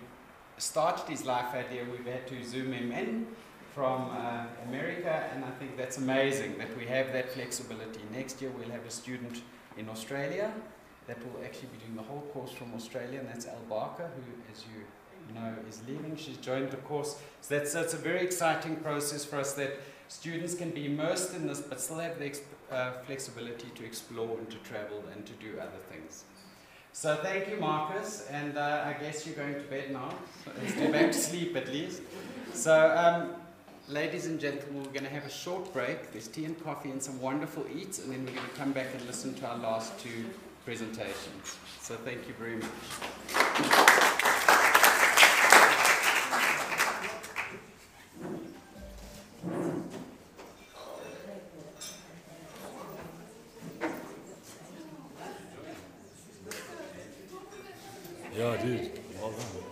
started his life idea, we've had to zoom him in from America, and I think that's amazing that we have that flexibility. Next year we'll have a student in Australia that will actually be doing the whole course from Australia, and that's Al Barker, who, as you know, is leaving. She's joined the course. So it's a very exciting process for us that students can be immersed in this but still have the flexibility to explore and to travel and to do other things. So thank you, Marcus, and I guess you're going to bed now. So let's go back to sleep at least. So ladies and gentlemen, we're going to have a short break. There's tea and coffee and some wonderful eats, and then we're going to come back and listen to our last two presentations. So thank you very much. Yeah, dude. Well done.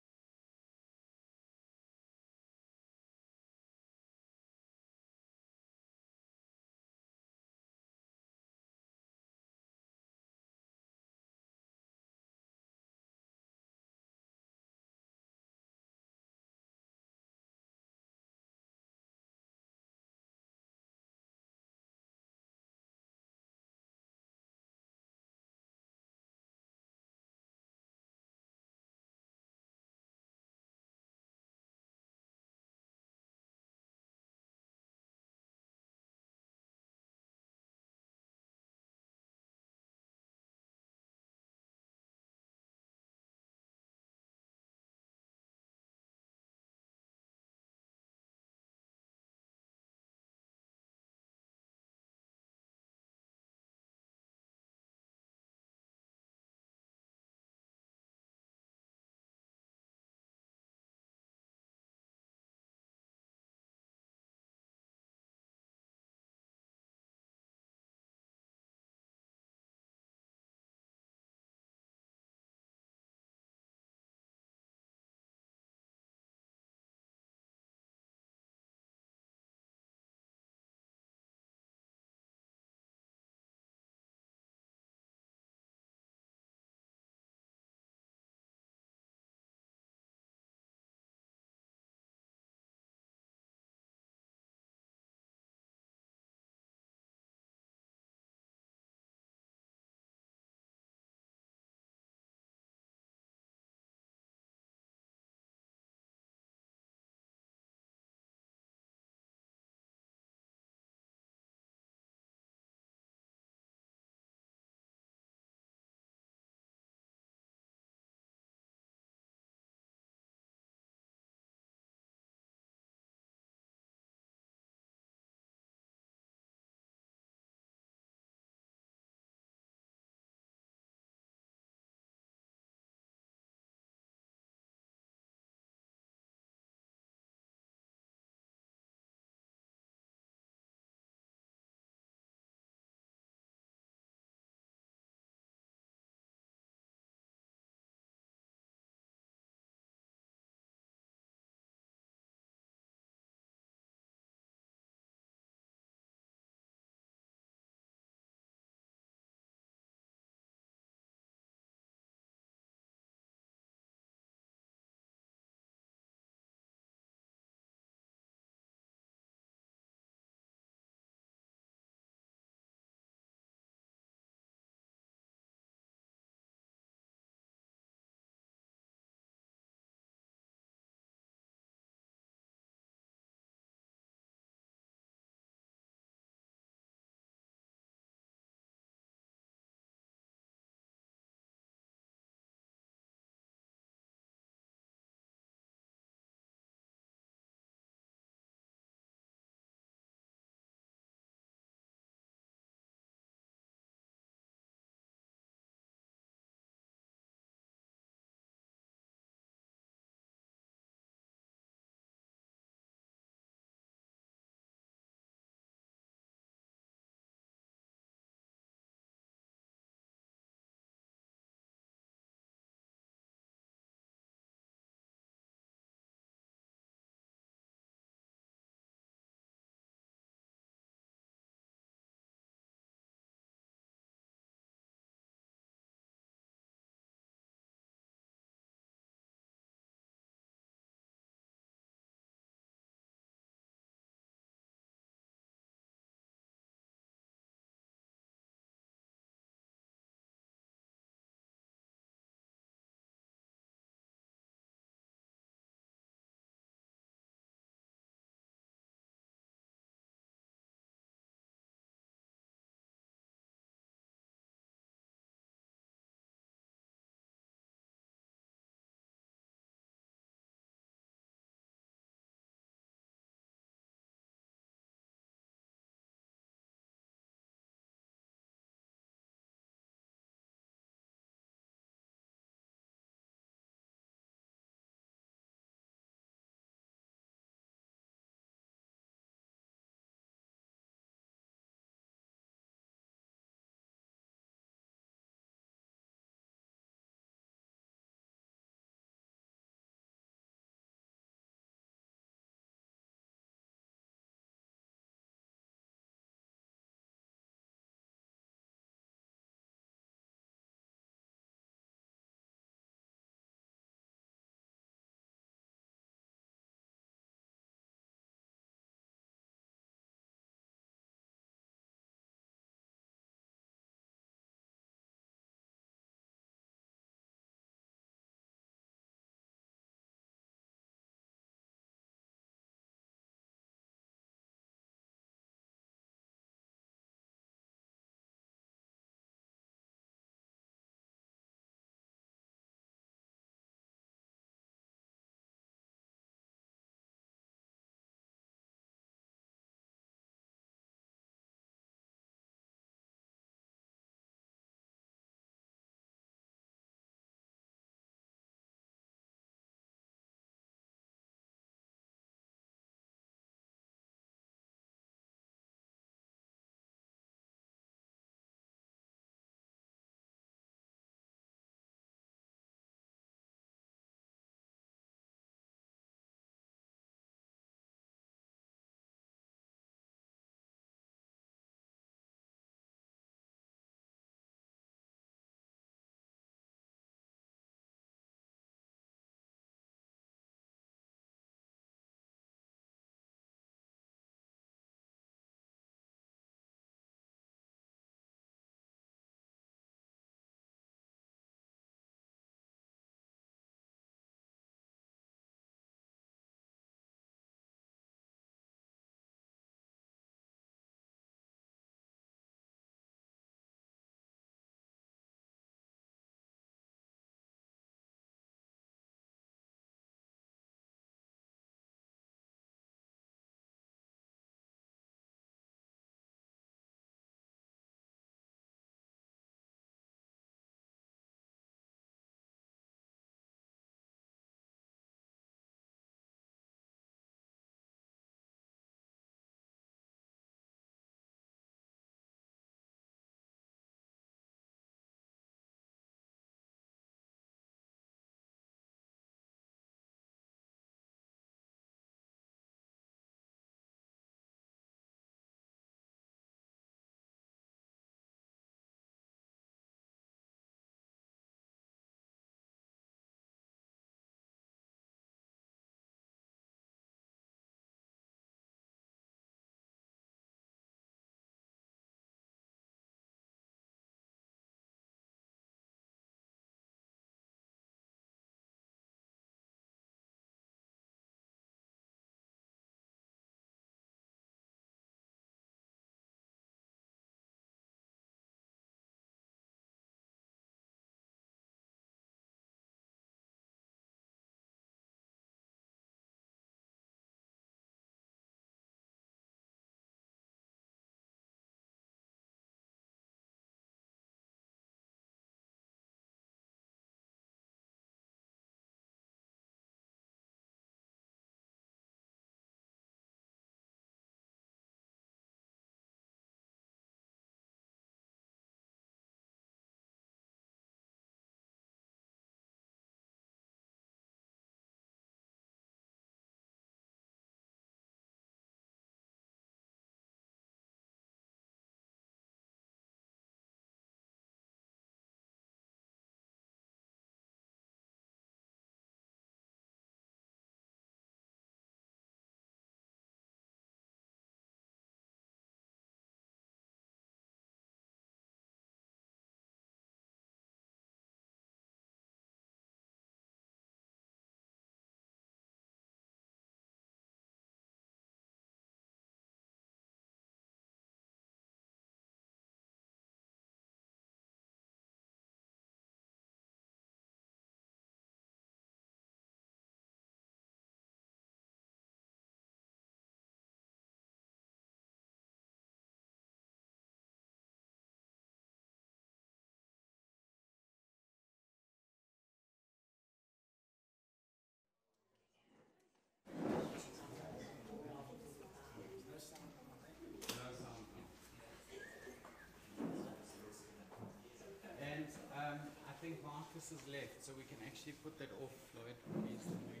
Marcus is left, so we can actually put that off, Lloyd, please, and we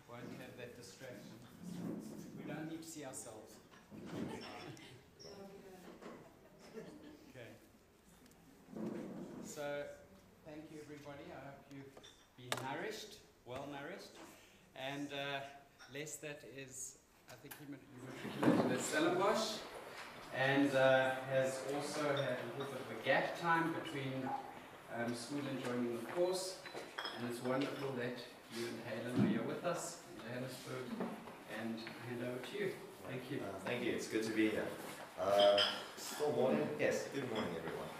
won't have that distraction. We don't need to see ourselves. Okay. So, thank you everybody. I hope you've been nourished, well nourished. And Lester is, I think you were the Stellenbosch, and has also had a little bit of a gap time between school and joining the course. And it's wonderful that you and Helen are here with us in Johannesburg. And I hand over to you. Thank you. Thank you. It's good to be here. Still morning? Yes. Good morning, everyone.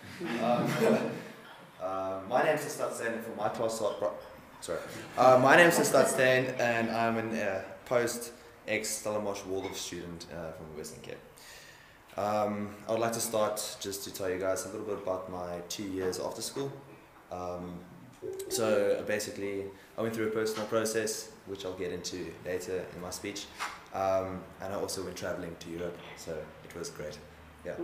My name is Stad Steen from my class. My name is Stad Steen, and I'm a post ex-Stellenbosch Waldorf student from the Western Cape. I would like to start just to tell you guys a little bit about my 2 years after school. So basically, I went through a personal process, which I'll get into later in my speech, and I also went traveling to Europe, so it was great. Yeah.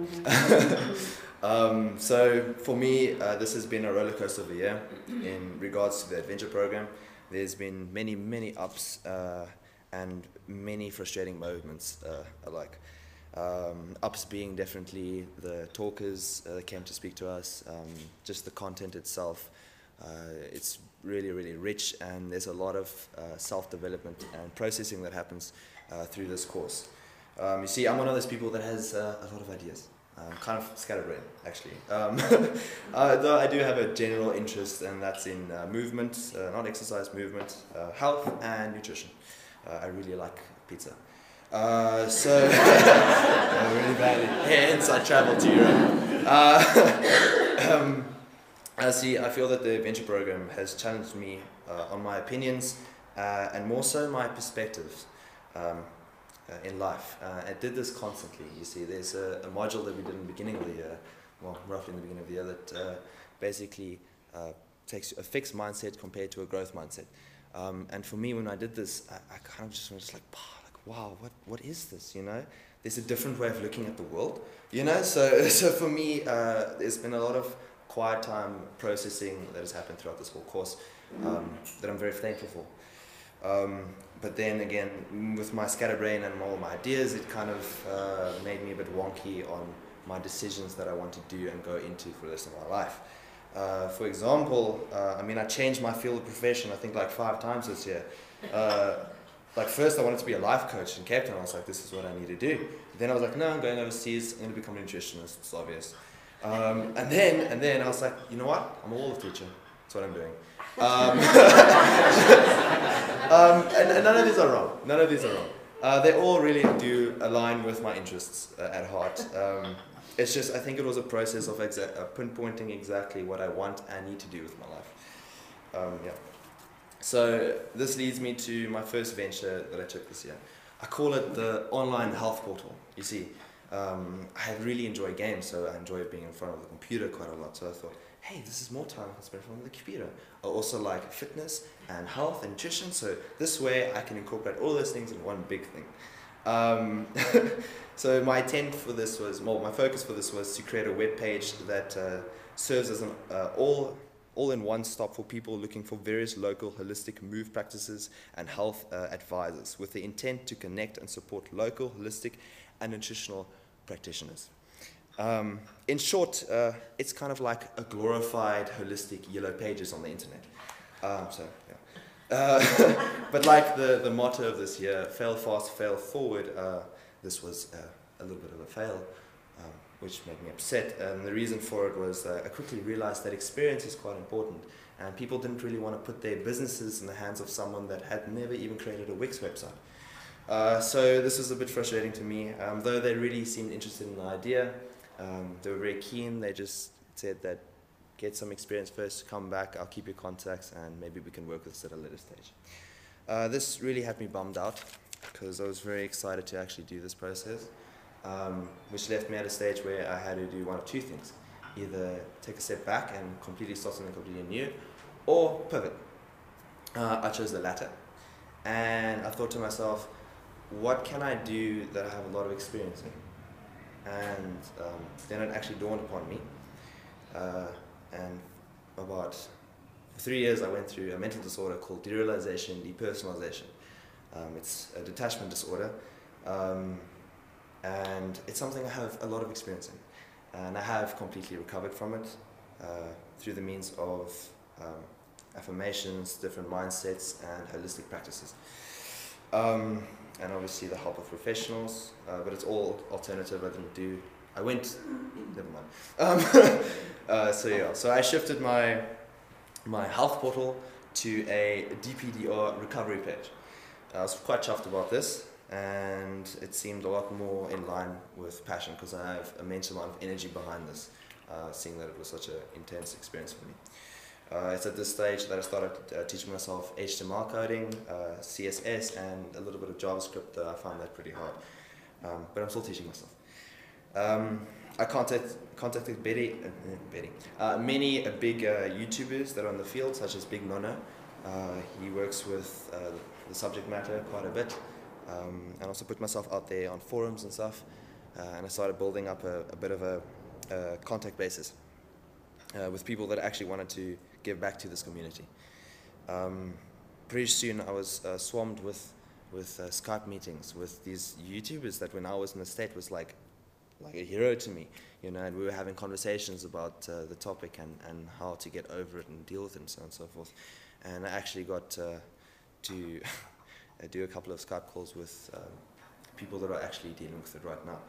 So for me, this has been a roller coaster of a year in regards to the adventure program. There's been many ups and many frustrating moments alike. Ups being definitely the talkers that came to speak to us, just the content itself. It's really rich, and there's a lot of self-development and processing that happens through this course. You see, I'm one of those people that has a lot of ideas. I'm kind of scatterbrained, actually. Though I do have a general interest, and that's in movement, not exercise, movement, health and nutrition. I really like pizza. So, really badly. Hence, I traveled to Europe. See, I feel that the adventure program has challenged me on my opinions and more so my perspectives in life. I did this constantly. You see, there's a module that we did in the beginning of the year, well, roughly in the beginning of the year, that basically takes a fixed mindset compared to a growth mindset. And for me, when I did this, I kind of just was like, wow, what is this, you know? There's a different way of looking at the world, you know? So for me, there's been a lot of quiet time processing that has happened throughout this whole course that I'm very thankful for. But then again, with my scatterbrain and all my ideas, it kind of made me a bit wonky on my decisions that I want to do and go into for the rest of my life. For example, I mean, I changed my field of profession, I think like 5 times this year. Like first I wanted to be a life coach in Cape Town. I was like, this is what I need to do. Then I was like, no, I'm going overseas, I'm going to become a nutritionist, it's obvious. And then I was like, you know what? I'm a Waldorf teacher. That's what I'm doing. And none of these are wrong. None of these are wrong. They all really do align with my interests at heart. It's just, I think it was a process of pinpointing exactly what I want and need to do with my life. Yeah. So this leads me to my first venture that I took this year. I call it the online health portal. You see, I really enjoy games, so I enjoy being in front of the computer quite a lot. So I thought, hey, this is more time I can spend in front of the computer. I also like fitness and health and nutrition, so this way I can incorporate all those things in one big thing. So my intent for this was, well, my focus for this was to create a web page that serves as an all-in-one stop for people looking for various local holistic move practices and health advisors, with the intent to connect and support local holistic and nutritional practitioners. In short, it's kind of like a glorified holistic yellow pages on the internet. But like the motto of this year, fail fast, fail forward, this was a little bit of a fail, which made me upset. And the reason for it was I quickly realized that experience is quite important, and people didn't really want to put their businesses in the hands of someone that had never even created a Wix website. So this was a bit frustrating to me, though they really seemed interested in the idea. They were very keen. They just said that get some experience first, come back, I'll keep your contacts, and maybe we can work with this at a later stage. This really had me bummed out, because I was very excited to actually do this process, which left me at a stage where I had to do one of two things. Either take a step back and completely start something completely new, or pivot. I chose the latter. And I thought to myself, what can I do that I have a lot of experience in? And then it actually dawned upon me. And about For 3 years, I went through a mental disorder called derealization, depersonalization. It's a detachment disorder, and it's something I have a lot of experience in. And I have completely recovered from it through the means of affirmations, different mindsets, and holistic practices. And obviously the help of professionals, but it's all alternative. Never mind. So I shifted my health portal to a DPDR recovery page. I was quite chuffed about this, and it seemed a lot more in line with passion because I have immense amount of energy behind this, seeing that it was such an intense experience for me. It's at this stage that I started teaching myself HTML coding, CSS, and a little bit of JavaScript. I found that pretty hard, but I'm still teaching myself. I contacted many big YouTubers that are in the field, such as Big Nono. He works with the subject matter quite a bit, and also put myself out there on forums and stuff. And I started building up a bit of a contact basis with people that actually wanted to give back to this community. Pretty soon I was swarmed with Skype meetings with these YouTubers that when I was in the States was like a hero to me, you know, and we were having conversations about the topic and how to get over it and deal with it and so on and so forth. And I actually got to do a couple of Skype calls with people that are actually dealing with it right now.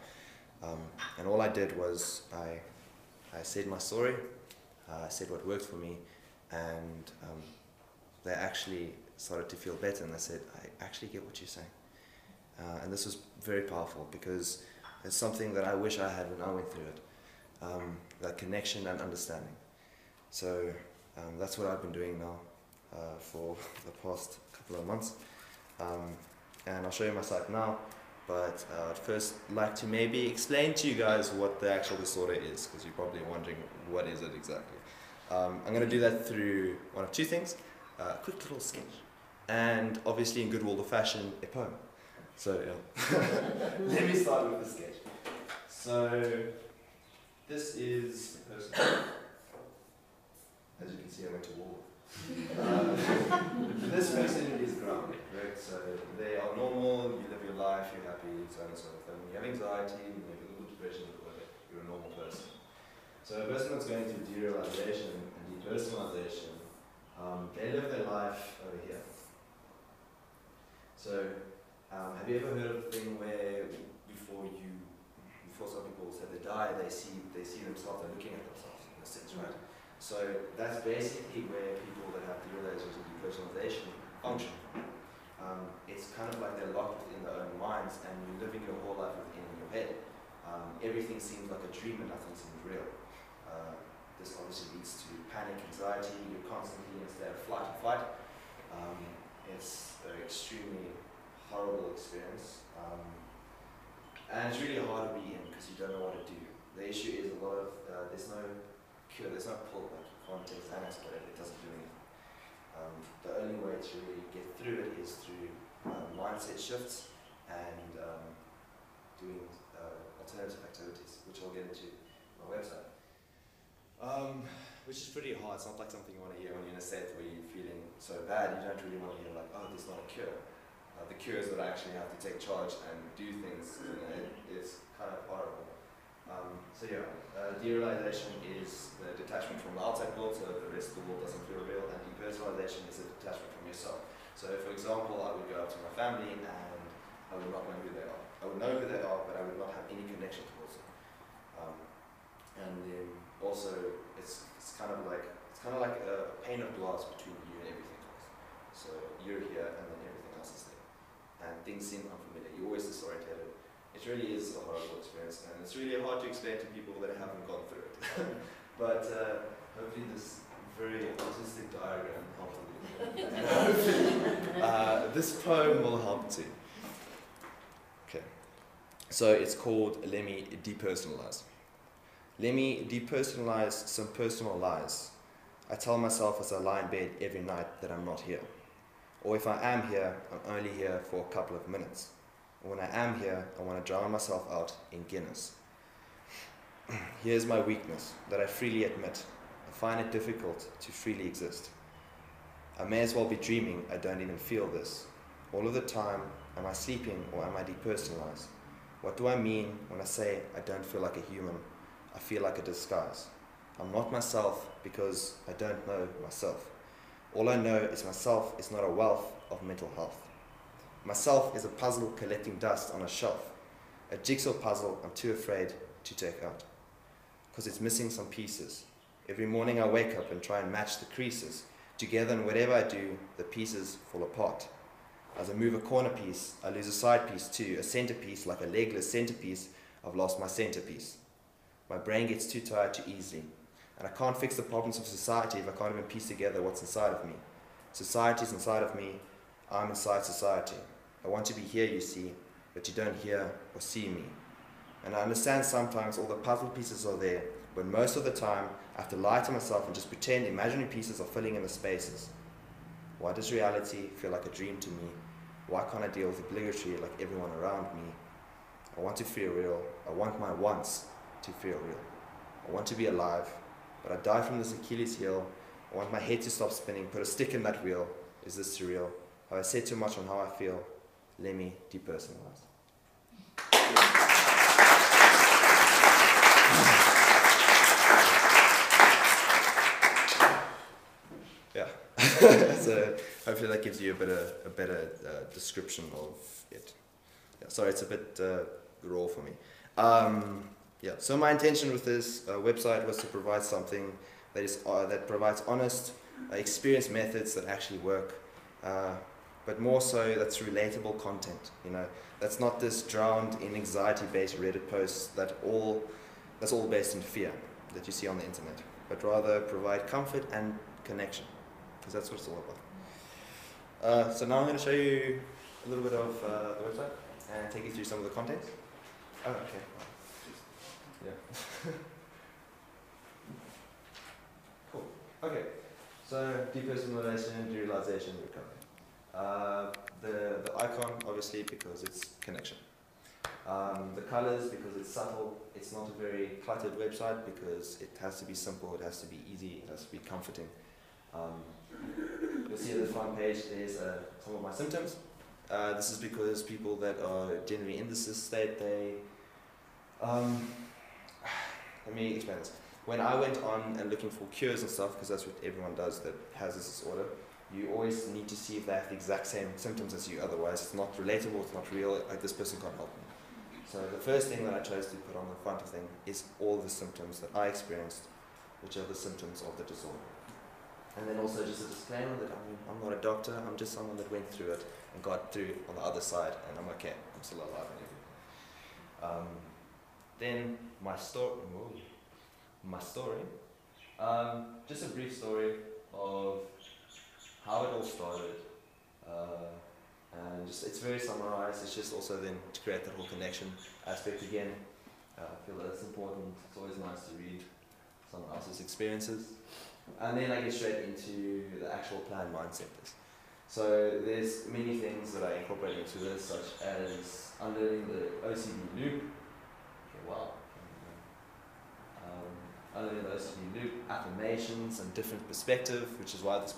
And all I did was I said my story, I said what worked for me, and they actually started to feel better, and they said, I actually get what you're saying. And this was very powerful because it's something that I wish I had when I went through it, that connection and understanding. So that's what I've been doing now for the past couple of months. And I'll show you my site now, but I'd first like to maybe explain to you guys what the actual disorder is, because you're probably wondering what is it exactly. I'm going to do that through one of two things, a quick little sketch, and obviously in good old fashion, a poem. So yeah, let me start with the sketch. So this is the person. As you can see, I went to war. This person is grounded, right? So they are normal, you live your life, you're happy, so on and so forth. When you have anxiety, you have a little depression, you're a normal person. So a person that's going through derealization and depersonalization, they live their life over here. So have you ever heard of a thing where before some people say they die, they see themselves, they're looking at themselves in a sense, right? So that's basically where people that have derealization and depersonalization function. It's kind of like they're locked within their own minds and you're living your whole life within your head. Everything seems like a dream and nothing seems real. This obviously leads to panic, anxiety, you're constantly in a state of flight or fight. It's an extremely horrible experience. And it's really hard to be in because you don't know what to do. The issue is a lot of, there's no cure, there's no pull, like you can't take Xanax, but it doesn't do anything. The only way to really get through it is through mindset shifts and doing alternative activities, which I'll get into on my website. Which is pretty hard. It's not like something you want to hear when you're in a state where you're feeling so bad. You don't really want to hear like, oh, there's not a cure. The cure is that I actually have to take charge and do things. You know, it's kind of horrible. So yeah, derealization is the detachment from the outside world, so the rest of the world doesn't feel real, and depersonalization is a detachment from yourself. So for example, I would go up to my family and I would not know who they are. I would know who they are, but I would not have any connection towards them. And then also, it's kind of like a pane of glass between you and everything else. So you're here, and then everything else is there, and things seem unfamiliar. You're always disoriented. It really is a horrible experience, and it's really hard to explain to people that haven't gone through it. But hopefully this very artistic diagram helps a little. And hopefully this poem will help too. Okay, so it's called Let Me Depersonalize. Let me depersonalize some personal lies. I tell myself as I lie in bed every night that I'm not here. Or if I am here, I'm only here for a couple of minutes. When I am here, I want to drown myself out in Guinness. Here's my weakness that I freely admit. I find it difficult to freely exist. I may as well be dreaming, I don't even feel this. All of the time, am I sleeping or am I depersonalized? What do I mean when I say I don't feel like a human? I feel like a disguise. I'm not myself because I don't know myself. All I know is myself is not a wealth of mental health. Myself is a puzzle collecting dust on a shelf. A jigsaw puzzle I'm too afraid to take out. Because it's missing some pieces. Every morning I wake up and try and match the creases. Together, and whatever I do, the pieces fall apart. As I move a corner piece, I lose a side piece too. A centerpiece, like a legless centerpiece, I've lost my centerpiece. My brain gets too tired too easily. And I can't fix the problems of society if I can't even piece together what's inside of me. Society's inside of me. I'm inside society. I want to be here, you see, but you don't hear or see me. And I understand sometimes all the puzzle pieces are there, but most of the time I have to lie to myself and just pretend imaginary pieces are filling in the spaces. Why does reality feel like a dream to me? Why can't I deal with obligatory like everyone around me? I want to feel real. I want my wants to feel real. I want to be alive, but I die from this Achilles heel. I want my head to stop spinning, put a stick in that wheel. Is this surreal? Have I said too much on how I feel? Let me depersonalize. Yeah. So hopefully that gives you a better description of it. Yeah, sorry, it's a bit raw for me. Yeah. So my intention with this website was to provide something that provides honest, experienced methods that actually work, but more so that's relatable content. You know, that's not this drowned in anxiety-based Reddit posts that's all based in fear that you see on the internet, but rather provide comfort and connection, because that's what it's all about. So now I'm going to show you a little bit of the website and take you through some of the content. Oh, okay. Yeah. Cool. Okay. So depersonalization, derealization, recovery. The icon, obviously, because it's connection. The colors, because it's subtle. It's not a very cluttered website because it has to be simple, it has to be easy, it has to be comforting. You'll see at the front page there's some of my symptoms. This is because people that are generally in this state, they... let me explain this. When I went on and looking for cures and stuff, because that's what everyone does that has this disorder, you always need to see if they have the exact same symptoms as you, otherwise it's not relatable, it's not real, like this person can't help me. So the first thing that I chose to put on the front of thing is all the symptoms that I experienced, which are the symptoms of the disorder. And then also just a disclaimer that I'm not a doctor, I'm just someone that went through it and got through on the other side, and I'm okay, I'm still alive and everything. Then my story, just a brief story of how it all started, and just it's very summarized. It's just also then to create that whole connection aspect again. I feel that it's important. It's always nice to read someone else's experiences, and then I get straight into the actual plan mindset. So there's many things that I incorporate into this, such as unlearning the OCD loop. Okay, wow. Unlearning the OCD loop, affirmations, and different perspective, which is why this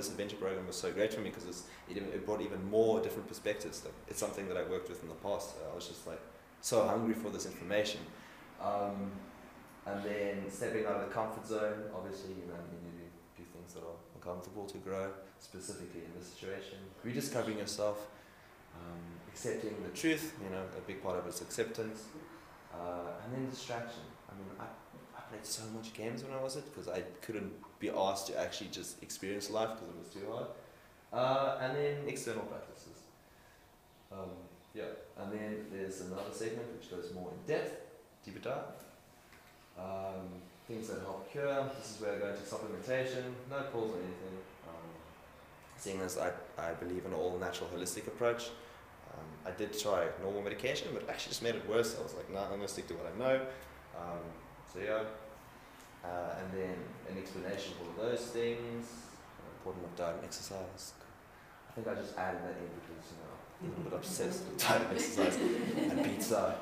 adventure program was so great for me, because it brought even more different perspectives. Like, it's something that I worked with in the past. I was just like so hungry for this information. And then stepping out of the comfort zone, obviously, you need to do things that are uncomfortable to grow, specifically in this situation. Rediscovering yourself, accepting the truth, a big part of it is acceptance, and then distraction. I played so much games when I was because I couldn't be asked to actually just experience life because it was too hard. And then external practices. And then there's another segment which goes more in depth, deeper dive. Things that help cure. This is where I go into supplementation, no pills or anything. Seeing as I believe in an all-natural holistic approach, I did try normal medication, but it actually just made it worse. I was like, nah, I'm going to stick to what I know. And then an explanation of all those things, important of diet and exercise. I think I just added that in because, I'm a little bit obsessed with diet and exercise and pizza,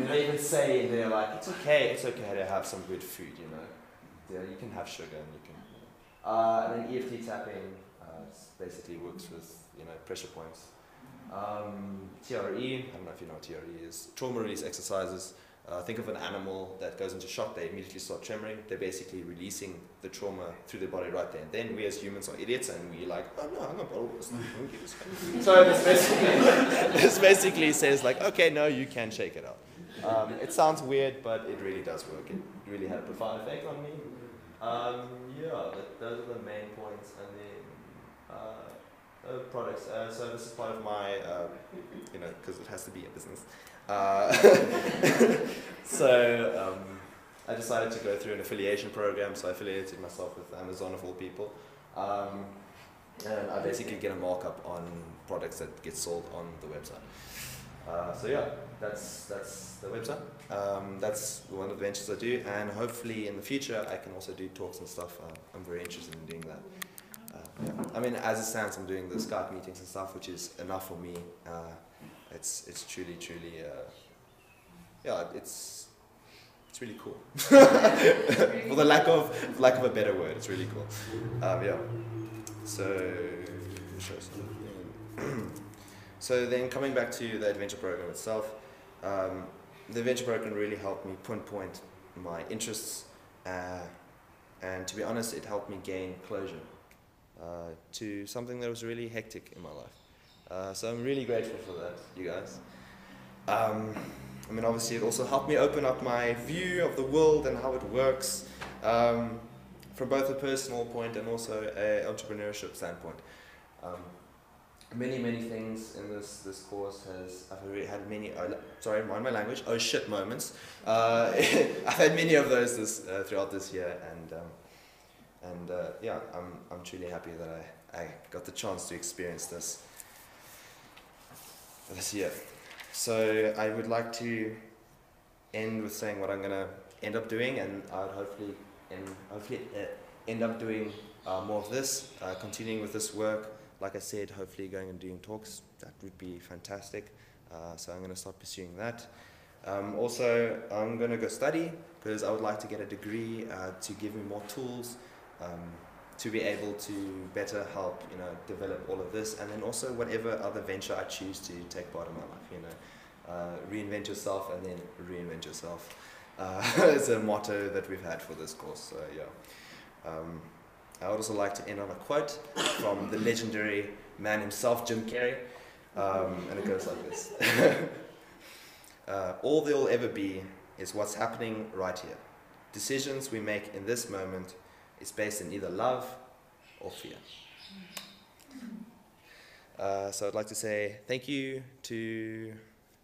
they even say they're like, it's okay to have some good food, you can have sugar and you can, And then EFT tapping basically works with pressure points. TRE, I don't know if you know what TRE is. Trauma release exercises. Think of an animal that goes into shock, they immediately start tremoring. They're basically releasing the trauma through their body right there and then. We as humans are idiots and we're like, oh no, I'm not bottle this. So this basically says like, okay, no, you can shake it out. It sounds weird, but it really does work. It really had a profound effect on me. Those are the main points. And then products. So this is part of my, because it has to be a business. I decided to go through an affiliation program, so I affiliated myself with Amazon of all people. And I basically get a markup on products that get sold on the website. That's the website. That's one of the ventures I do, and hopefully in the future I can also do talks and stuff. I'm very interested in doing that. I mean, as it stands, I'm doing the Skype meetings and stuff, which is enough for me. It's truly, it's really cool. For the lack of a better word, it's really cool. So then coming back to the adventure program itself, the adventure program really helped me pinpoint my interests, and to be honest, it helped me gain closure to something that was really hectic in my life. So I'm really grateful for that, you guys. I mean, obviously it also helped me open up my view of the world and how it works, from both a personal point and also an entrepreneurship standpoint. Many things in this course I've already had many, sorry, mind my language, oh shit moments. I've had many of those throughout this year, and I'm truly happy that I got the chance to experience this year. So I would like to end with saying what I'm going to end up doing, and I would hopefully end up doing more of this, continuing with this work. Like I said, hopefully going and doing talks, that would be fantastic. So I'm going to start pursuing that. Also, I'm going to go study, because I would like to get a degree to give me more tools to be able to better help, develop all of this, and then also whatever other venture I choose to take part in my life, reinvent yourself and then reinvent yourself. It's a motto that we've had for this course, so yeah. I would also like to end on a quote from the legendary man himself, Jim Carrey, and it goes like this. All there will ever be is what's happening right here. Decisions we make in this moment is based in either love or fear. So I'd like to say thank you to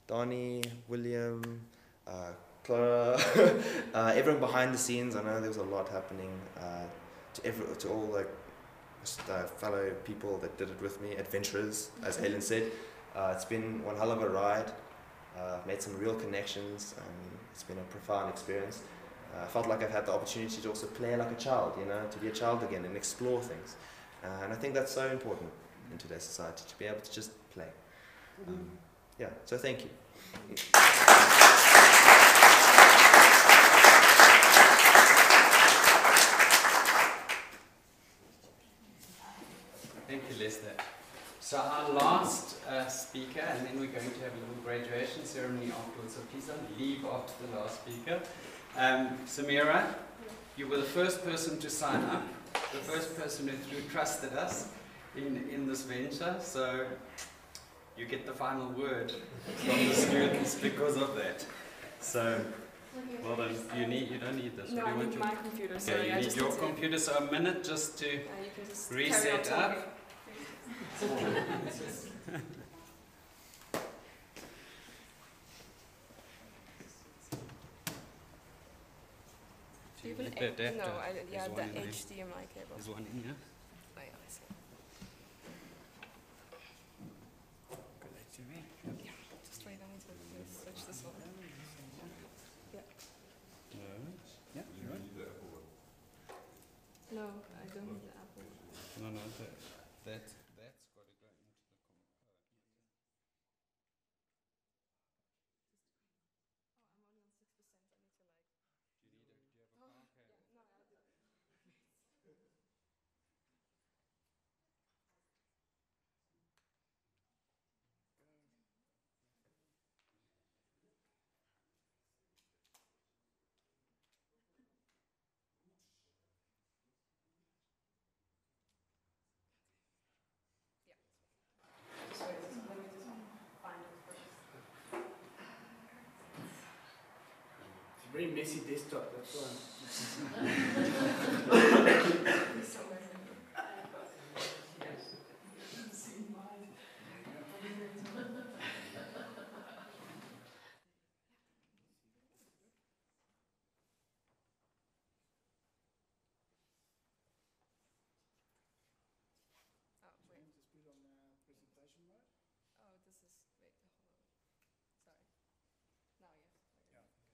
Donnie, William, Clara, everyone behind the scenes. I know there was a lot happening. To all the fellow people that did it with me, adventurers, as Helen said. It's been one hell of a ride. I've made some real connections, and it's been a profound experience. I felt like I've had the opportunity to also play like a child, to be a child again and explore things. And I think that's so important in today's society, to be able to just play. So thank you. Thank you, Lester. So our last speaker, and then we're going to have a little graduation ceremony afterwards, so please don't leave after the last speaker. Samira, you were the first person to sign up, the first person who trusted us in this venture, so you get the final word from the students because of that. So, well done. You don't need this. No, I need my computer. Sorry, you need your computer, so a minute just to reset up. The HDMI cable. There's one in here. Oh, yeah, I see. Yeah, just wait, I need to switch this one. Yeah. Yeah, you're right. No, I don't need the Apple. No, that's got to go into the Oh, I'm only on 6%. I need to like. Do you have a power cable? No, I'll do it. Very messy desktop, that's why. Oh, wait. Just put it on presentation mode. Oh, this is, wait, hold on. Sorry. Now, yes. Yeah, I think it's.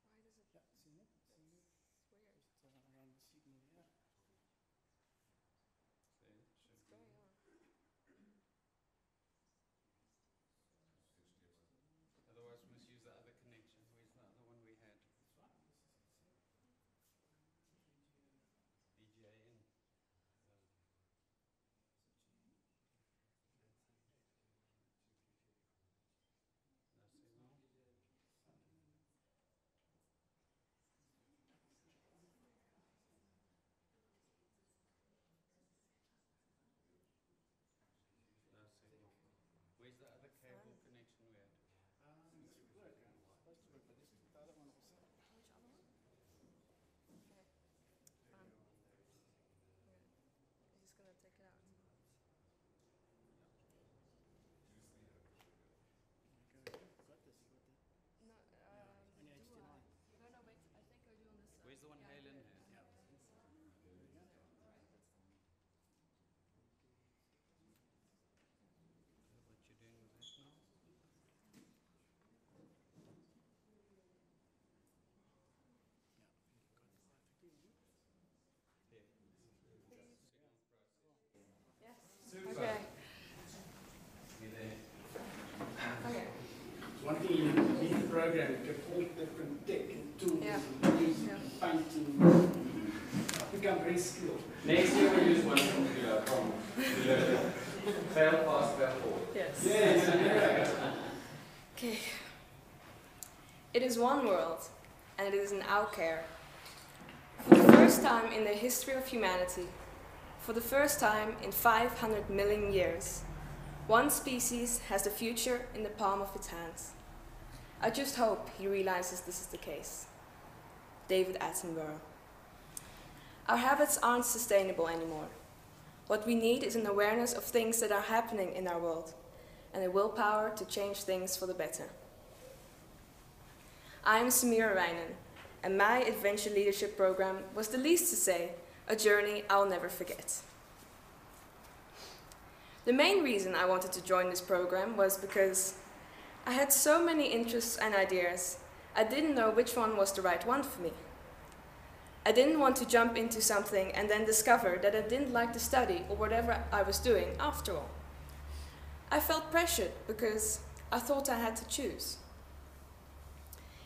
Why does it, Yeah, see it? See it? it's weird. Just around the signal here. What's going on? Otherwise, we must use the other connection. Where's the other one we had? VGA in. No signal. No signal. Where's the other cable connection we had? It should work, huh? It's supposed to work, but let's put the other one also. Which other one? Okay. I'm just gonna take it out. Got this, you got that. No, Only do HDMI. I? No, wait, I think I do on this side. Where's the one Yeah, Halen here. had? Yeah. What you doing with that now? Yes. Okay. Okay. It's one thing you need the program, you get all different tech and tools Yeah. and music and painting. Become very skilled. Next year we use one computer from fail fast, fail forward. Yes. Yes, Okay. It is one world, and it is in our care. For the first time in the history of humanity, for the first time in 500 million years, one species has the future in the palm of its hands. I just hope he realizes this is the case. David Attenborough. Our habits aren't sustainable anymore. What we need is an awareness of things that are happening in our world, and a willpower to change things for the better. I am Samira Reinen, and my adventure leadership program was the least to say, a journey I'll never forget. The main reason I wanted to join this program was because I had so many interests and ideas, I didn't know which one was the right one for me. I didn't want to jump into something and then discover that I didn't like the study or whatever I was doing after all. I felt pressured because I thought I had to choose.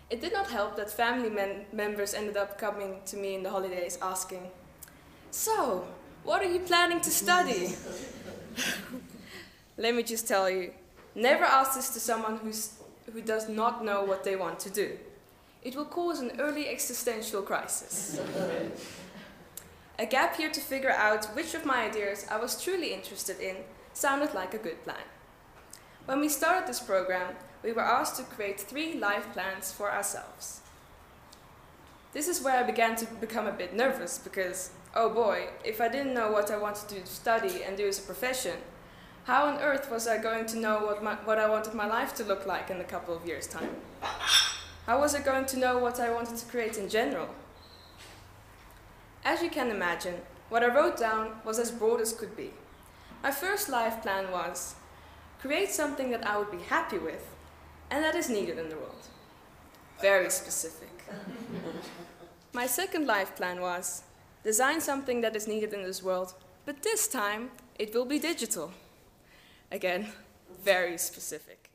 It did not help that family members ended up coming to me in the holidays asking, "So, what are you planning to study?" Let me just tell you, never ask this to someone who does not know what they want to do. It will cause an early existential crisis. A gap year to figure out which of my ideas I was truly interested in sounded like a good plan. When we started this program, we were asked to create 3 life plans for ourselves. This is where I began to become a bit nervous because, oh boy, if I didn't know what I wanted to study and do as a profession, how on earth was I going to know what I wanted my life to look like in a couple of years' time? How was I going to know what I wanted to create in general? As you can imagine, what I wrote down was as broad as could be. My first life plan was create something that I would be happy with and that is needed in the world. Very specific. My second life plan was design something that is needed in this world, but this time it will be digital. Again, very specific.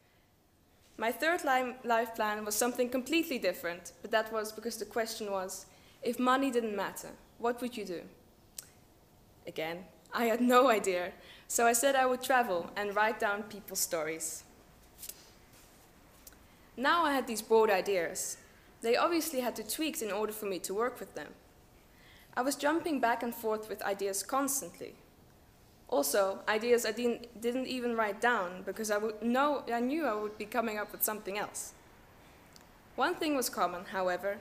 My third life plan was something completely different, but that was because the question was, if money didn't matter, what would you do? Again, I had no idea, so I said I would travel and write down people's stories. Now I had these broad ideas. They obviously had to be tweaked in order for me to work with them. I was jumping back and forth with ideas constantly. Also, ideas I didn't even write down because I knew I would be coming up with something else. One thing was common, however,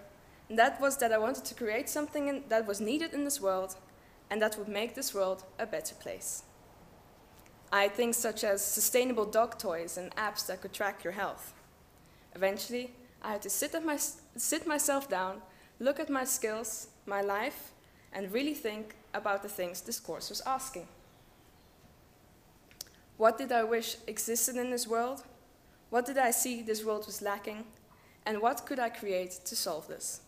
and that was that I wanted to create something that was needed in this world and that would make this world a better place. I had things such as sustainable dog toys and apps that could track your health. Eventually, I had to sit myself down, look at my skills, my life, and really think about the things this course was asking. What did I wish existed in this world? What did I see this world was lacking? And what could I create to solve this?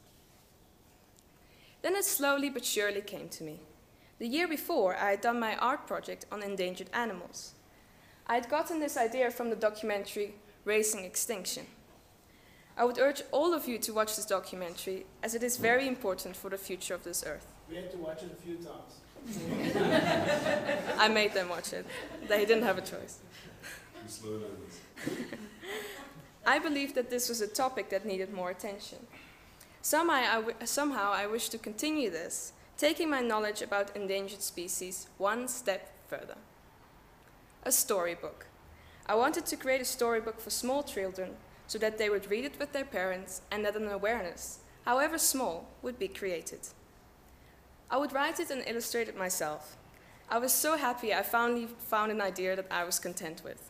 Then it slowly but surely came to me. The year before, I had done my art project on endangered animals. I had gotten this idea from the documentary Racing Extinction. I would urge all of you to watch this documentary, as it is very important for the future of this earth. We had to watch it a few times. I made them watch it. They didn't have a choice. I believed that this was a topic that needed more attention. Somehow I wish to continue this, taking my knowledge about endangered species one step further. A storybook. I wanted to create a storybook for small children so that they would read it with their parents and that an awareness, however small, would be created. I would write it and illustrate it myself. I was so happy I finally found an idea that I was content with.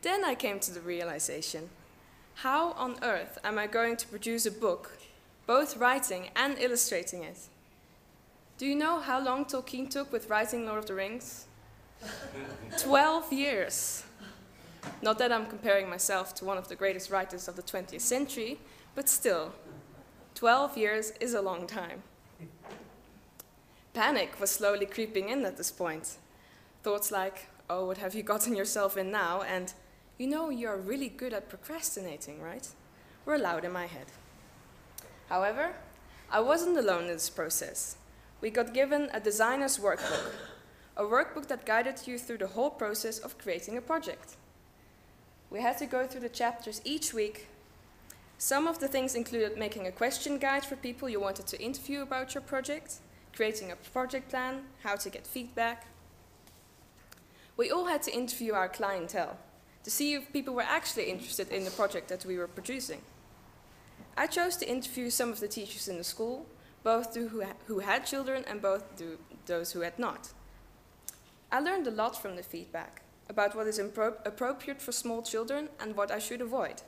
Then I came to the realization, how on earth am I going to produce a book, both writing and illustrating it? Do you know how long Tolkien took with writing Lord of the Rings? 12 years. Not that I'm comparing myself to one of the greatest writers of the 20th century, but still, 12 years is a long time. Panic was slowly creeping in at this point. Thoughts like, oh, what have you gotten yourself in now? And, you know, you're really good at procrastinating, right? Were loud in my head. However, I wasn't alone in this process. We got given a designer's workbook, a workbook that guided you through the whole process of creating a project. We had to go through the chapters each week. Some of the things included making a question guide for people you wanted to interview about your project, creating a project plan, how to get feedback. We all had to interview our clientele to see if people were actually interested in the project that we were producing. I chose to interview some of the teachers in the school, both who had children and both those who had not. I learned a lot from the feedback about what is appropriate for small children and what I should avoid.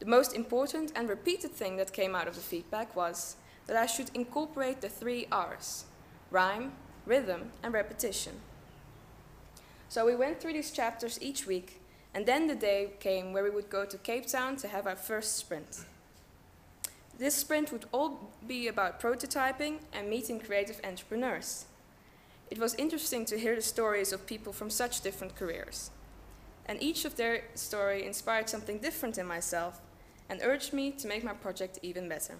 The most important and repeated thing that came out of the feedback was that I should incorporate the 3 R's: rhyme, rhythm, and repetition. So we went through these chapters each week, and then the day came where we would go to Cape Town to have our first sprint. This sprint would all be about prototyping and meeting creative entrepreneurs. It was interesting to hear the stories of people from such different careers, and each of their story inspired something different in myself and urged me to make my project even better.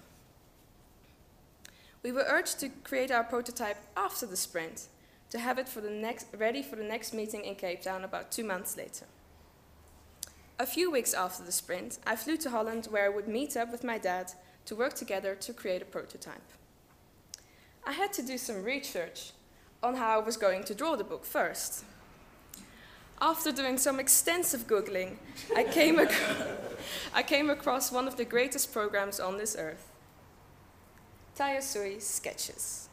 We were urged to create our prototype after the sprint, to have it ready for the next meeting in Cape Town about 2 months later. A few weeks after the sprint, I flew to Holland where I would meet up with my dad to work together to create a prototype. I had to do some research on how I was going to draw the book first. After doing some extensive Googling, I came across one of the greatest programs on this earth, Tayasui Sketches.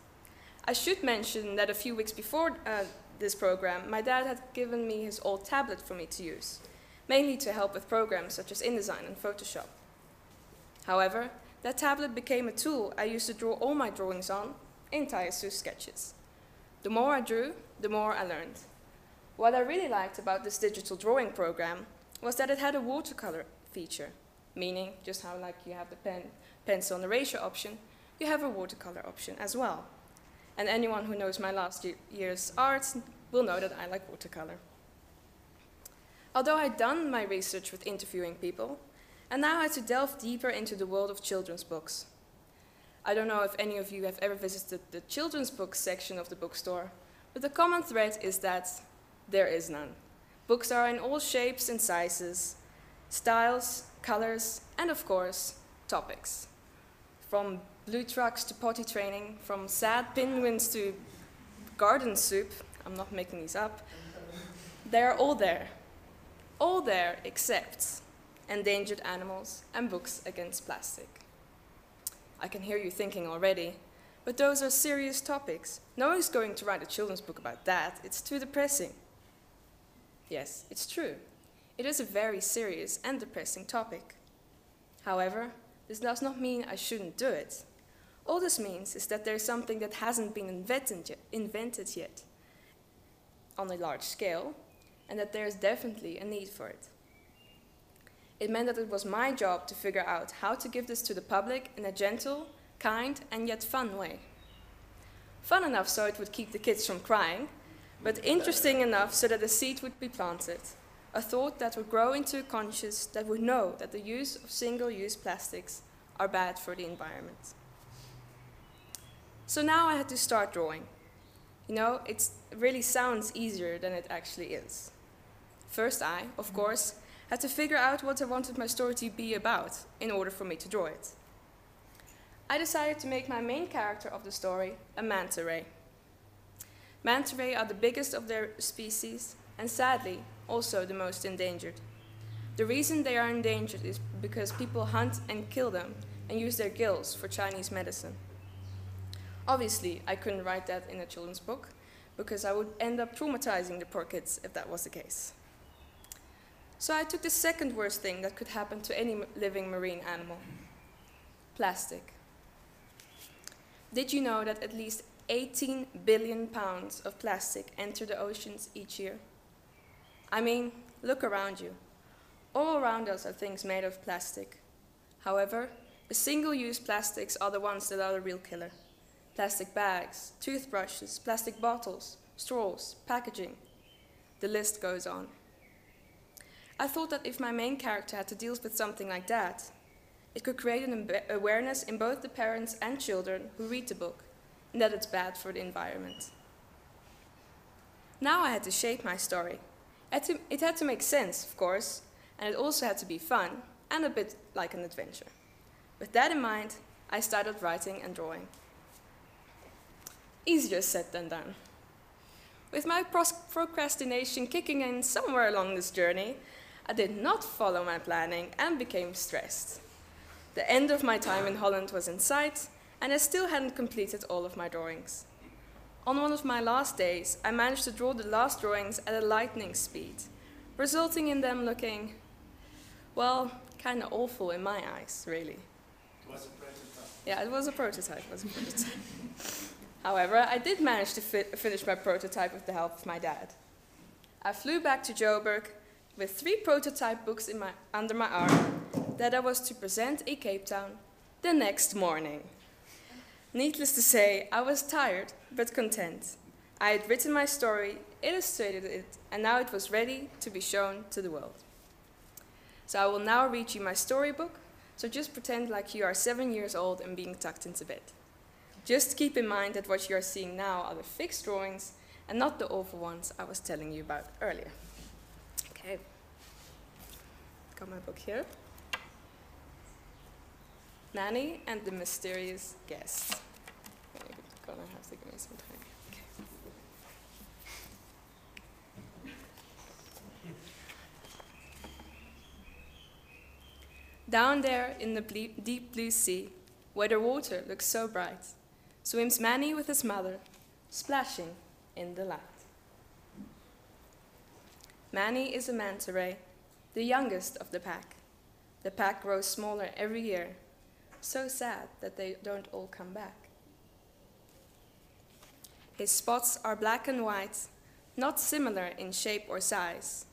I should mention that a few weeks before this program, my dad had given me his old tablet for me to use, mainly to help with programs such as InDesign and Photoshop. However, that tablet became a tool I used to draw all my drawings on in Tayasui Sketches. The more I drew, the more I learned. What I really liked about this digital drawing program was that it had a watercolor feature, meaning just how like you have the pencil and erasure option, you have a watercolor option as well. And anyone who knows my last year's art will know that I like watercolor. Although I'd done my research with interviewing people, and now I had to delve deeper into the world of children's books. I don't know if any of you have ever visited the children's books section of the bookstore, but the common thread is that there is none. Books are in all shapes and sizes, styles, colors, and of course, topics. From blue trucks to potty training, from sad penguins to garden soup, I'm not making these up, they are all there. All there except endangered animals and books against plastic. I can hear you thinking already, but those are serious topics. No one's going to write a children's book about that. It's too depressing. Yes, it's true. It is a very serious and depressing topic. However, this does not mean I shouldn't do it. All this means is that there's something that hasn't been invented yet on a large scale, and that there's definitely a need for it. It meant that it was my job to figure out how to give this to the public in a gentle, kind, and yet fun way. Fun enough so it would keep the kids from crying, but interesting enough so that a seed would be planted, a thought that would grow into a conscience that would know that the use of single-use plastics are bad for the environment. So now I had to start drawing. You know, it really sounds easier than it actually is. First I, of course, had to figure out what I wanted my story to be about in order for me to draw it. I decided to make my main character of the story a manta ray. Manta ray are the biggest of their species and sadly also the most endangered. The reason they are endangered is because people hunt and kill them and use their gills for Chinese medicine. Obviously, I couldn't write that in a children's book because I would end up traumatizing the poor kids if that was the case. So I took the second worst thing that could happen to any living marine animal: plastic. Did you know that at least 18 billion pounds of plastic enter the oceans each year? I mean, look around you. All around us are things made of plastic. However, the single-use plastics are the ones that are the real killer. Plastic bags, toothbrushes, plastic bottles, straws, packaging. The list goes on. I thought that if my main character had to deal with something like that, it could create an awareness in both the parents and children who read the book, and that it's bad for the environment. Now I had to shape my story. It had to make sense, of course, and it also had to be fun and a bit like an adventure. With that in mind, I started writing and drawing. Easier said than done. With my procrastination kicking in somewhere along this journey, I did not follow my planning and became stressed. The end of my time in Holland was in sight, and I still hadn't completed all of my drawings. On one of my last days, I managed to draw the last drawings at a lightning speed, resulting in them looking, well, kind of awful in my eyes, really. It was a prototype. Yeah, it was a prototype. However, I did manage to finish my prototype with the help of my dad. I flew back to Joburg with 3 prototype books under my arm that I was to present in Cape Town the next morning. Needless to say, I was tired but content. I had written my story, illustrated it, and now it was ready to be shown to the world. So I will now read you my storybook, so just pretend like you are 7 years old and being tucked into bed. Just keep in mind that what you are seeing now are the fixed drawings and not the awful ones I was telling you about earlier. Okay, got my book here. Nanny and the Mysterious Guest. Okay, you're gonna have to give me some time. Okay. Down there in the deep blue sea, where the water looks so bright, swims Manny with his mother, splashing in the light. Manny is a manta ray, the youngest of the pack. The pack grows smaller every year, so sad that they don't all come back. His spots are black and white, not similar in shape or size.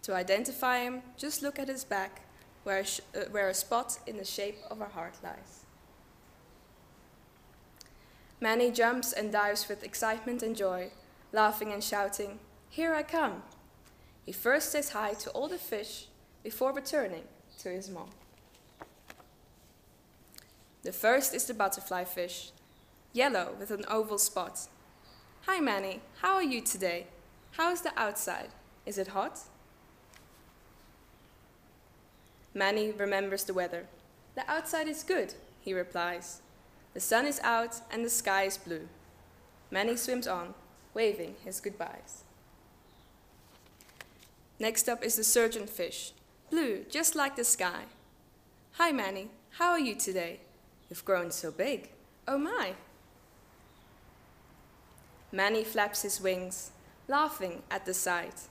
To identify him, just look at his back, where a spot in the shape of a heart lies. Manny jumps and dives with excitement and joy, laughing and shouting, "Here I come!" He first says hi to all the fish before returning to his mom. The first is the butterfly fish, yellow with an oval spot. "Hi Manny, how are you today? How is the outside? Is it hot?" Manny remembers the weather. "The outside is good," he replies. The sun is out and the sky is blue. Manny swims on, waving his goodbyes. Next up is the surgeonfish, blue, just like the sky. Hi, Manny, how are you today? You've grown so big. Oh my! Manny flaps his wings, laughing at the sight.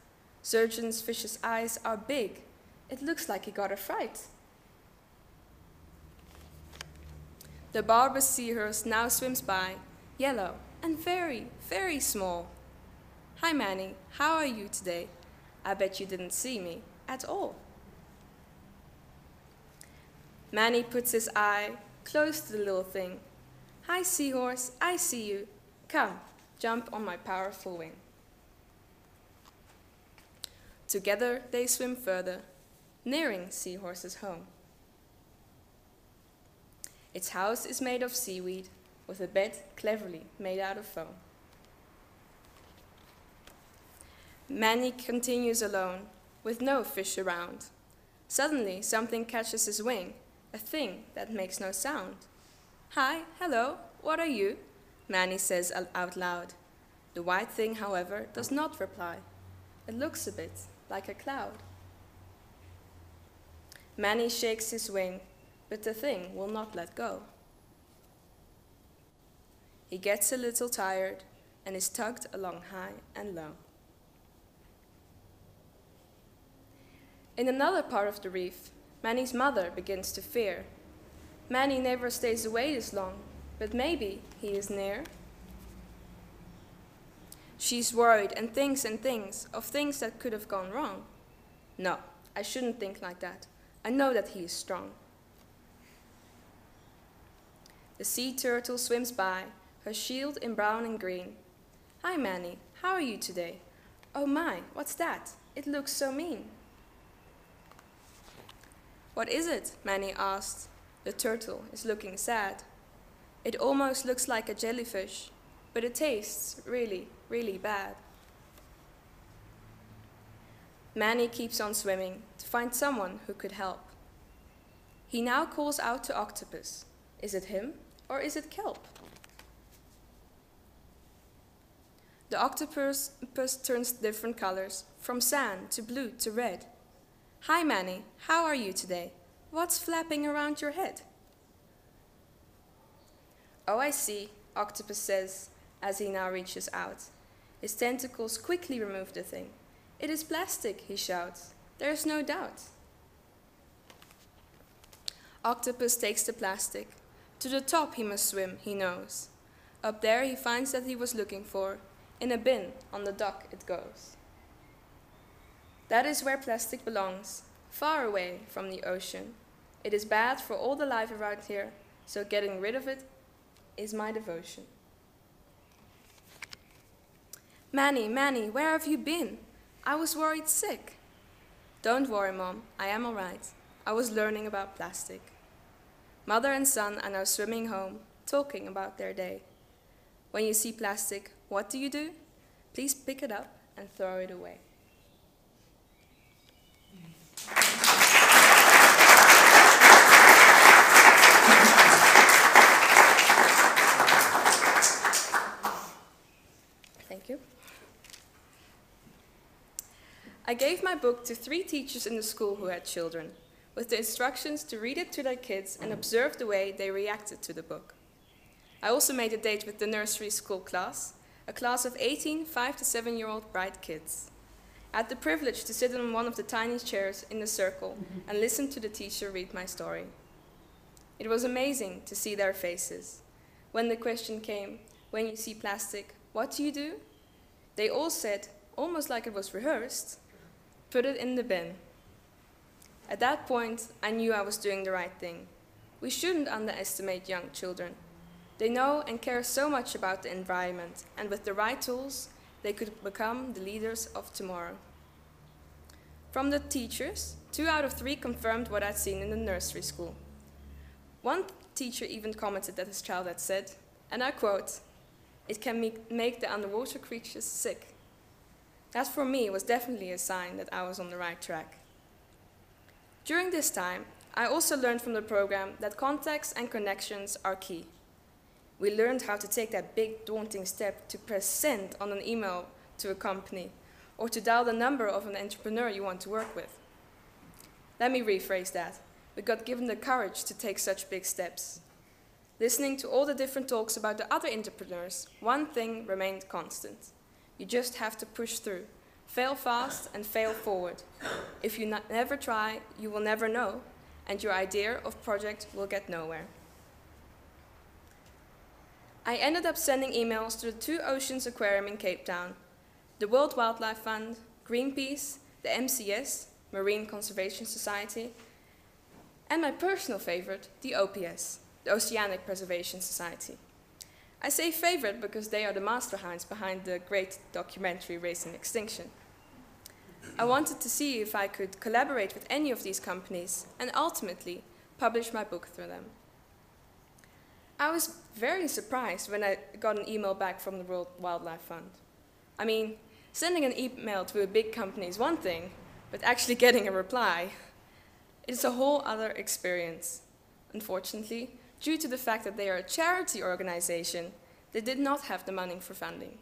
Surgeonfish's eyes are big. It looks like he got a fright. The barber seahorse now swims by, yellow and very, very small. Hi, Manny, how are you today? I bet you didn't see me at all. Manny puts his eye close to the little thing. Hi, seahorse, I see you. Come, jump on my powerful wing. Together they swim further, nearing Seahorse's home. Its house is made of seaweed, with a bed cleverly made out of foam. Manny continues alone, with no fish around. Suddenly, something catches his wing, a thing that makes no sound. Hi, hello, what are you? Manny says out loud. The white thing, however, does not reply. It looks a bit like a cloud. Manny shakes his wing, but the thing will not let go. He gets a little tired and is tugged along high and low. In another part of the reef, Manny's mother begins to fear. Manny never stays away this long, but maybe he is near. She's worried and thinks of things that could have gone wrong. No, I shouldn't think like that. I know that he is strong. The sea turtle swims by, her shield in brown and green. Hi, Manny, how are you today? Oh my, what's that? It looks so mean. What is it? Manny asked. The turtle is looking sad. It almost looks like a jellyfish, but it tastes really, really bad. Manny keeps on swimming to find someone who could help. He now calls out to Octopus. Is it him or is it kelp? The octopus turns different colors, from sand to blue to red. Hi, Manny, how are you today? What's flapping around your head? Oh, I see, Octopus says, as he now reaches out. His tentacles quickly remove the thing. It is plastic, he shouts. There is no doubt. Octopus takes the plastic. To the top he must swim, he knows. Up there he finds that he was looking for. In a bin on the dock it goes. That is where plastic belongs, far away from the ocean. It is bad for all the life around here, so getting rid of it is my devotion. Manny, Manny, where have you been? I was worried sick. Don't worry, Mom, I am all right. I was learning about plastic. Mother and son are now swimming home, talking about their day. When you see plastic, what do? Please pick it up and throw it away. Thank you. I gave my book to 3 teachers in the school who had children, with the instructions to read it to their kids and observe the way they reacted to the book. I also made a date with the nursery school class, a class of 18 5 to 7-year-old bright kids. I had the privilege to sit on one of the tiny chairs in the circle and listen to the teacher read my story. It was amazing to see their faces. When the question came, when you see plastic, what do? They all said, almost like it was rehearsed, put it in the bin. At that point, I knew I was doing the right thing. We shouldn't underestimate young children. They know and care so much about the environment, and with the right tools, they could become the leaders of tomorrow. From the teachers, 2 out of 3 confirmed what I'd seen in the nursery school. One teacher even commented that his child had said, and I quote, "It can make the underwater creatures sick." That for me was definitely a sign that I was on the right track. During this time, I also learned from the program that contacts and connections are key. We learned how to take that big, daunting step to press send on an email to a company, or to dial the number of an entrepreneur you want to work with. Let me rephrase that. We got given the courage to take such big steps. Listening to all the different talks about the other entrepreneurs, one thing remained constant. You just have to push through. Fail fast and fail forward. If you never try, you will never know, and your idea of project will get nowhere. I ended up sending emails to the Two Oceans Aquarium in Cape Town, the World Wildlife Fund, Greenpeace, the MCS, Marine Conservation Society, and my personal favorite, the OPS, the Oceanic Preservation Society. I say favorite because they are the masterminds behind the great documentary Racing Extinction. I wanted to see if I could collaborate with any of these companies and ultimately publish my book through them. I was very surprised when I got an email back from the World Wildlife Fund. I mean, sending an email to a big company is one thing, but actually getting a reply, it's a whole other experience. Unfortunately, due to the fact that they are a charity organization, they did not have the money for funding.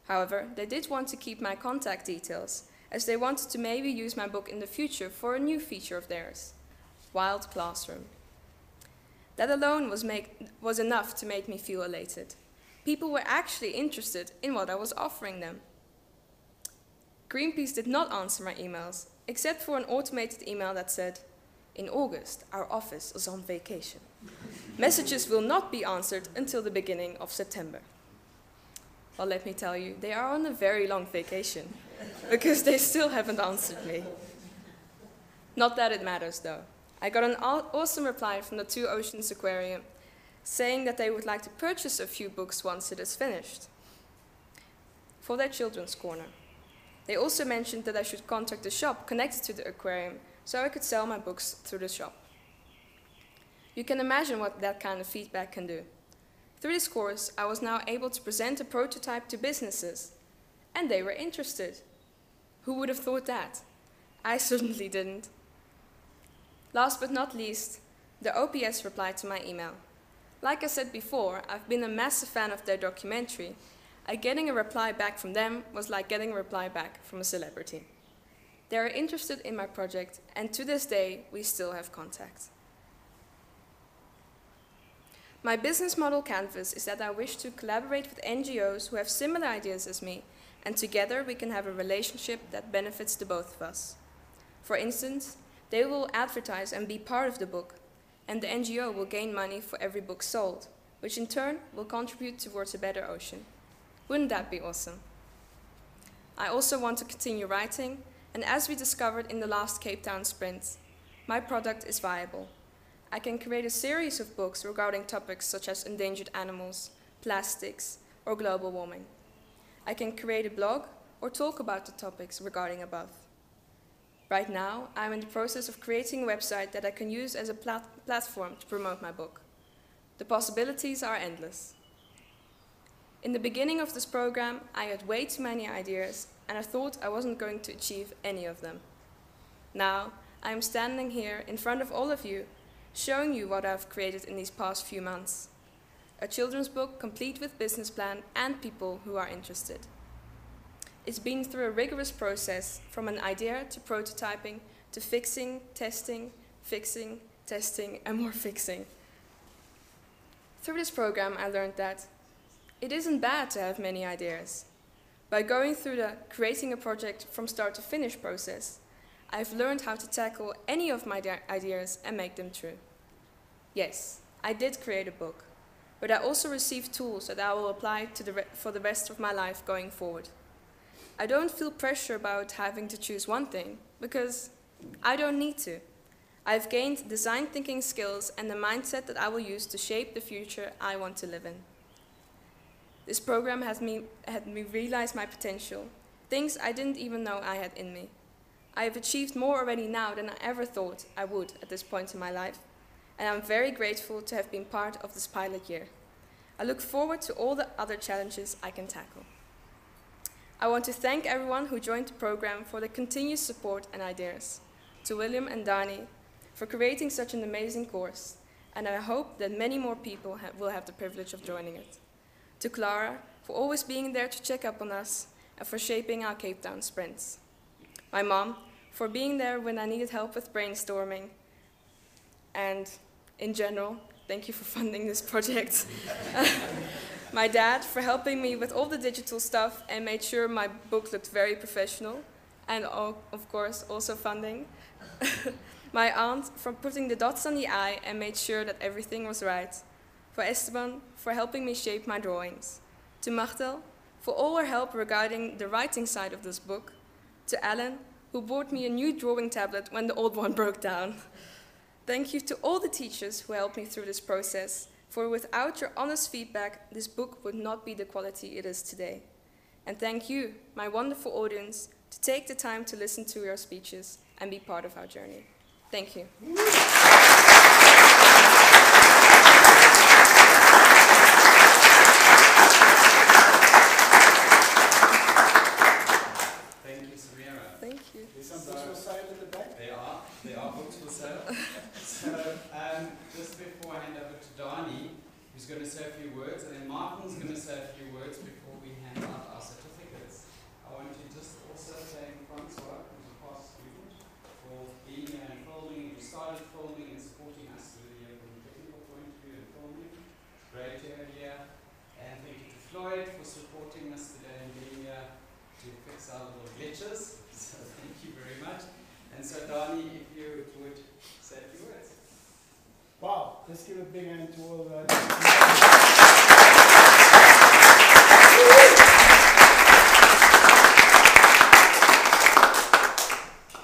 However, they did want to keep my contact details, as they wanted to maybe use my book in the future for a new feature of theirs, Wild Classroom. That alone was enough to make me feel elated. People were actually interested in what I was offering them. Greenpeace did not answer my emails, except for an automated email that said, "In August, our office is on vacation. Messages will not be answered until the beginning of September." Well, let me tell you, they are on a very long vacation, because they still haven't answered me. Not that it matters, though. I got an awesome reply from the Two Oceans Aquarium, saying that they would like to purchase a few books once it is finished, for their children's corner. They also mentioned that I should contact the shop connected to the aquarium, so I could sell my books through the shop. You can imagine what that kind of feedback can do. Through this course, I was now able to present a prototype to businesses, and they were interested. Who would have thought that? I certainly didn't. Last but not least, the OPS replied to my email. Like I said before, I've been a massive fan of their documentary, and getting a reply back from them was like getting a reply back from a celebrity. They are interested in my project, and to this day, we still have contact. My business model canvas is that I wish to collaborate with NGOs who have similar ideas as me, and together we can have a relationship that benefits the both of us. For instance, they will advertise and be part of the book, and the NGO will gain money for every book sold, which in turn will contribute towards a better ocean. Wouldn't that be awesome? I also want to continue writing, and as we discovered in the last Cape Town sprint, my product is viable. I can create a series of books regarding topics such as endangered animals, plastics, or global warming. I can create a blog or talk about the topics regarding above. Right now, I'm in the process of creating a website that I can use as a platform to promote my book. The possibilities are endless. In the beginning of this program, I had way too many ideas, and I thought I wasn't going to achieve any of them. Now, I am standing here in front of all of you, showing you what I've created in these past few months. A children's book complete with business plan and people who are interested. It's been through a rigorous process, from an idea to prototyping, to fixing, testing, and more fixing. Through this program, I learned that it isn't bad to have many ideas. By going through the creating a project from start to finish process, I've learned how to tackle any of my ideas and make them true. Yes, I did create a book, but I also received tools that I will apply for the rest of my life going forward. I don't feel pressure about having to choose one thing, because I don't need to. I've gained design thinking skills and the mindset that I will use to shape the future I want to live in. This program had me realize my potential, things I didn't even know I had in me. I have achieved more already now than I ever thought I would at this point in my life, and I'm very grateful to have been part of this pilot year. I look forward to all the other challenges I can tackle. I want to thank everyone who joined the program for their continuous support and ideas, to William and Dani for creating such an amazing course, and I hope that many more people will have the privilege of joining it. To Clara, for always being there to check up on us, and for shaping our Cape Town sprints. My mom, for being there when I needed help with brainstorming. And in general, thank you for funding this project. My dad, for helping me with all the digital stuff and made sure my book looked very professional. And of course, also funding. My aunt, for putting the dots on the I and made sure that everything was right. For Esteban, for helping me shape my drawings. To Machtel, for all her help regarding the writing side of this book. To Alan, who bought me a new drawing tablet when the old one broke down. Thank you to all the teachers who helped me through this process, for without your honest feedback, this book would not be the quality it is today. And thank you, my wonderful audience, to take the time to listen to your speeches and be part of our journey. Thank you. Thank you, Samira. Thank you. There's some books for sale in the back. There are books for sale. So, just before I hand over to Dani, who's going to say a few words, and then Martin's going to say a few words before we hand out our certificates. I want to just also thank Francois, who's a past student, for being here and filming. You started filming and supporting us through the year from a technical point of view and filming. Great to have you here. And thank you to Floyd for supporting us today and being here to fix our little glitches. So thank you very much. And so Dani, if you would say a few words. Wow, let's give a big hand to all the...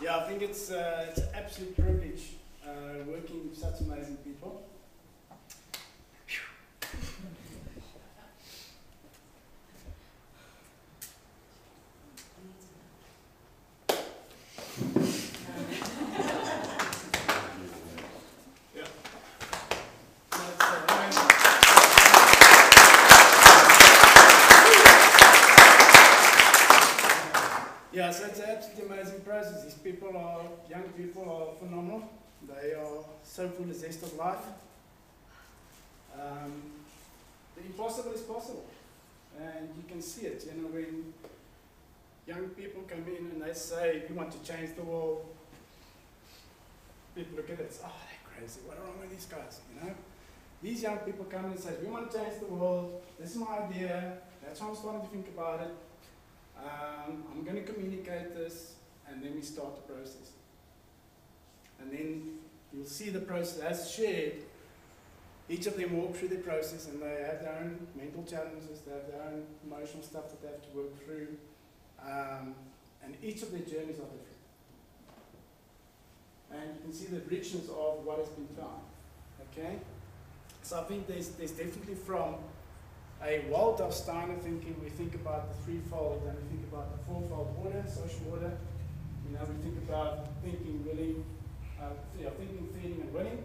Yeah, I think it's an absolute privilege working with such amazing people. Yeah, so it's an absolutely amazing process. These people are, young people are phenomenal. They are so full of zest of life. The impossible is possible. And you can see it, you know, when young people come in and they say, we want to change the world, people look at it and say, oh, they're crazy, what's wrong with these guys, you know? These young people come in and say, we want to change the world, this is my idea, that's how I'm starting to think about it. I'm going to communicate this, and then we start the process. And then you'll see the process as shared. Each of them walk through the process, and they have their own mental challenges, they have their own emotional stuff that they have to work through, and each of their journeys are different. And you can see the richness of what has been found. Okay? So I think there's definitely from a Waldorf Steiner thinking, we think about the threefold, and we think about the fourfold order, social order. You know, we think about thinking, willing, thinking, feeling, and willing.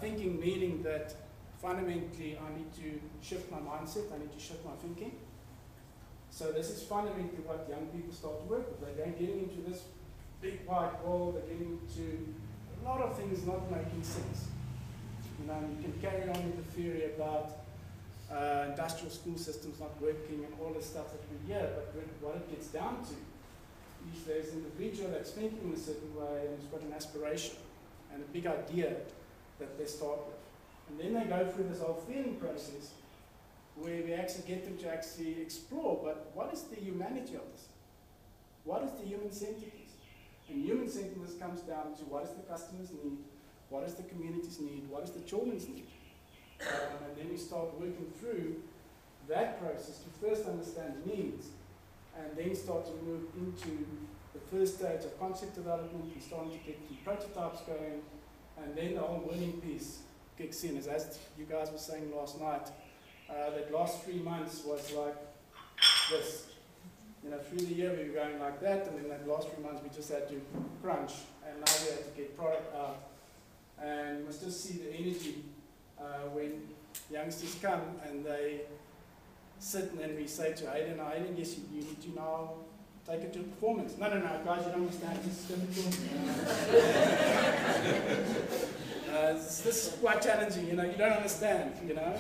Thinking meaning that fundamentally I need to shift my mindset, I need to shift my thinking. So this is fundamentally what young people start to work with. They're getting into this big wide world, they're getting into a lot of things not making sense. You know, you can carry on with the theory about industrial school systems not working and all the stuff that we hear, but what it gets down to is there's an individual that's thinking in a certain way and has got an aspiration and a big idea that they start with. And then they go through this whole feeling process where we actually get them to actually explore, but what is the humanity of this? What is the human centeredness? And human centeredness comes down to what does the customers need, what does the communities need, what does the children's need? And then we start working through that process to first understand needs and then start to move into the first stage of concept development. We're starting to get the prototypes going, and then the whole winning piece kicks in. As you guys were saying last night, that last 3 months was like this. You know, through the year we were going like that, and then that last 3 months we just had to crunch, and now we had to get product out. And you must just see the energy when youngsters come and they sit and then we say to Aiden, yes, you need to now take it to performance. No, guys, you don't understand. This is difficult. This is quite challenging, you know, you don't understand, you know.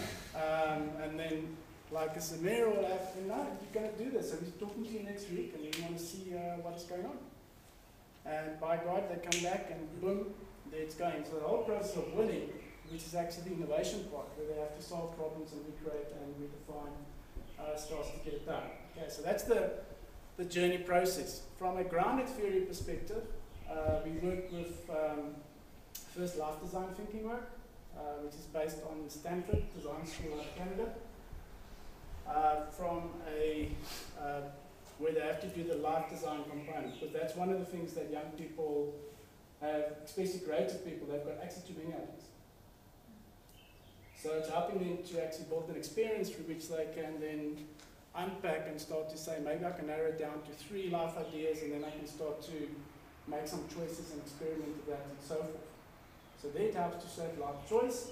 And then, like a Samira will have, you know, you're going to do this, so we're talking to you next week, and we want to see what's going on. And by God, they come back, and boom, there it's going. So the whole process of winning, which is actually the innovation part, where they have to solve problems and recreate and redefine, starts to get it done. Okay, so that's the journey process. From a grounded theory perspective, we work with first life design thinking work, which is based on the Stanford Design School out of Canada. From a where they have to do the life design component, because that's one of the things that young people have, especially creative people, they've got access to many ideas. So it's helping them to actually build an experience through which they can then unpack and start to say, maybe I can narrow it down to 3 life ideas, and then I can start to make some choices and experiment with that and so forth. So there it helps to shape life choice.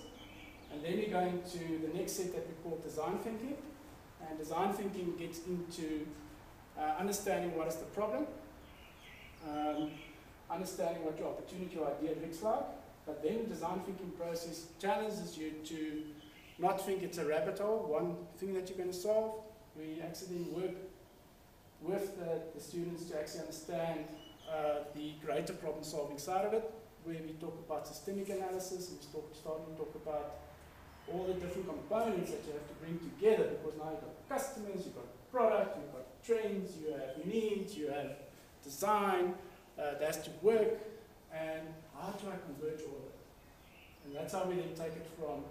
And then we go into the next set that we call design thinking. And design thinking gets into understanding what is the problem, understanding what your opportunity or idea looks like, but then the design thinking process challenges you to not think it's a rabbit hole, one thing that you're going to solve. We actually work with the students to actually understand the greater problem solving side of it, where we talk about systemic analysis, and we start to talk about all the different components that you have to bring together, because now you've got customers, you've got product, you've got trends, you have needs, you have design, that has to work, and how do I converge all of it? And that's how we then take it from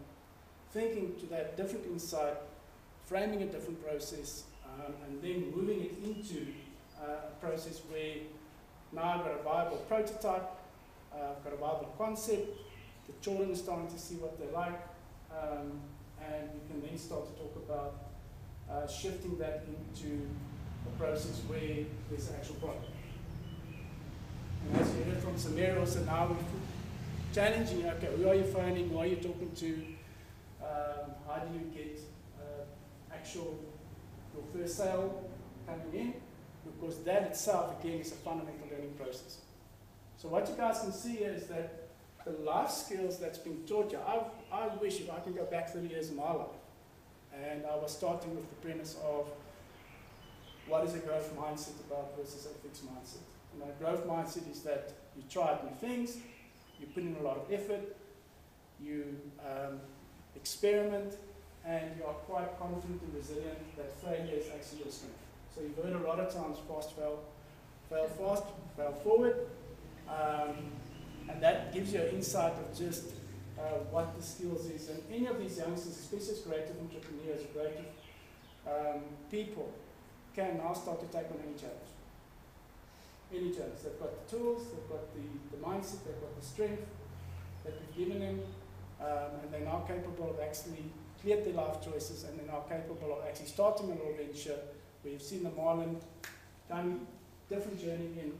thinking to that different insight, framing a different process, and then moving it into a process where now I've got a viable prototype, I've got a viable concept, the children are starting to see what they like, and we can then start to talk about shifting that into a process where there's an actual product. And as you heard from Samira also, now we're challenging, okay, who are you phoning, who are you talking to, how do you get your first sale coming in, because that itself, again, is a fundamental learning process. So what you guys can see here is that the life skills that's been taught you, I wish if I can go back 30 years in my life, and I was starting with the premise of what is a growth mindset about versus a fixed mindset. You know, growth mindset is that you try new things, you put in a lot of effort, you experiment, and you are quite confident and resilient that failure is actually your strength. So you've heard a lot of times fast fail fast, fail forward, and that gives you an insight of just what the skills is. And any of these youngsters, especially as creative entrepreneurs, creative people, can now start to take on any challenge. Any challenge. They've got the tools, they've got the mindset, they've got the strength that we've given them, and they're now capable of actually clear their life choices, and they're now capable of actually starting a little venture. We've seen the Marlon done different journey in,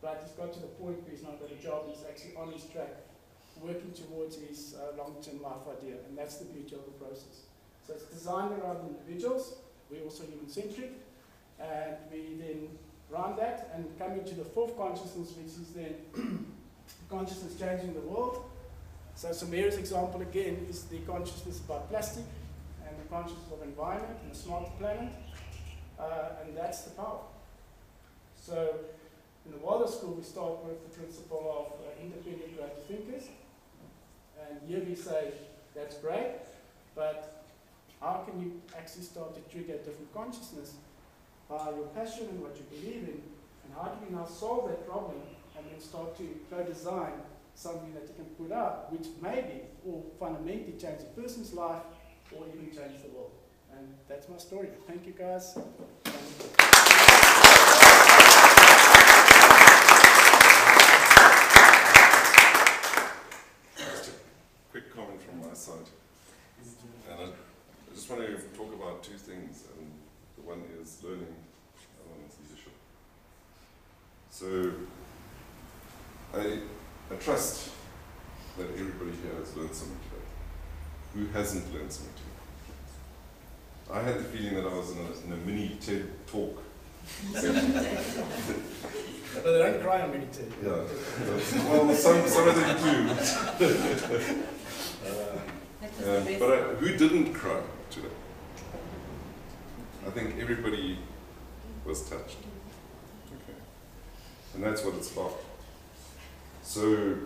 but he's got to the point where he's not got a job, he's actually on his track, working towards his long-term life idea, and that's the beauty of the process. So it's designed around individuals, we're also human-centric, and we then run that and come into the fourth consciousness, which is then consciousness changing the world. So Samira's example again is the consciousness about plastic and the consciousness of environment and a smarter planet, and that's the power. So in the Wilder School we start with the principle of independent creative thinkers, and here we say that's great, but how can you actually start to trigger a different consciousness by your passion and what you believe in, and how do we now solve that problem and then start to co-design something that you can put out, which maybe will fundamentally change a person's life or even change the world. And that's my story. Thank you, guys. Just a quick comment from my side. And I just want to talk about two things. And the one is learning, the other one is leadership. So I trust that everybody here has learned something today. Who hasn't learned something today? I had the feeling that I was in a mini TED talk But they don't cry on meditation. Yeah. Well, some of them do. But who didn't cry today? I think everybody was touched. Okay. And that's what it's about. So,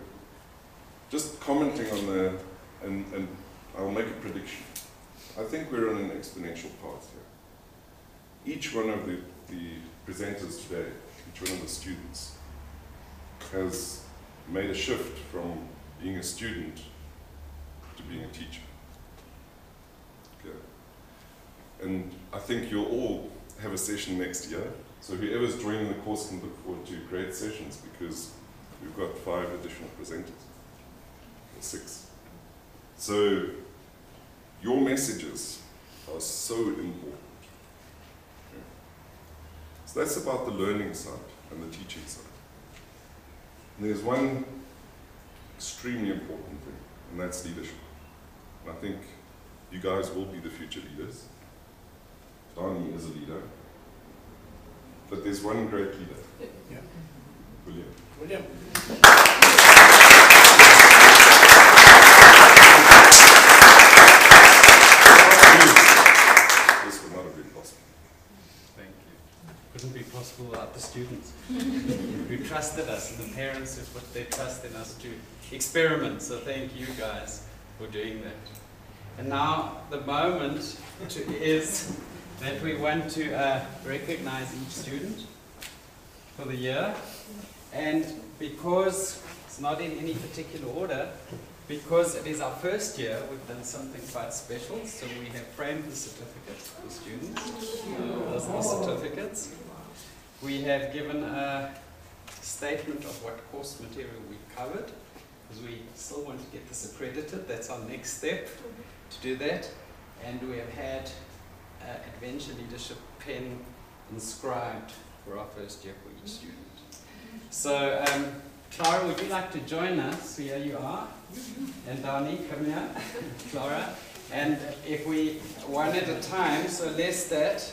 just commenting on the, and I'll make a prediction. I think we're on an exponential path here. Each one of the presenters today, each one of the students, has made a shift from being a student to being a teacher. Okay. And I think you'll all have a session next year. So whoever's joining the course can look forward to great sessions, because we've got 5 additional presenters, or 6. So your messages are so important. Okay. So that's about the learning side and the teaching side. And there's one extremely important thing, and that's leadership. And I think you guys will be the future leaders. Donnie is a leader. But there's one great leader. Yeah. William. William. This would not have been possible. Thank you. Couldn't be possible without the students who trusted us, and the parents who put their trust in us to experiment. So thank you guys for doing that. And now the moment is that we want to recognize each student for the year. And because it's not in any particular order, because it is our first year, we've done something quite special. So we have framed the certificates for the students. Those are the certificates. We have given a statement of what course material we covered, because we still want to get this accredited. That's our next step to do that. And we have had adVenture leadership pen inscribed for our first year for each student. So, Clara, would you like to join us? Here you are. And Dani, come here. Clara. And if we, one at a time, so Lestat.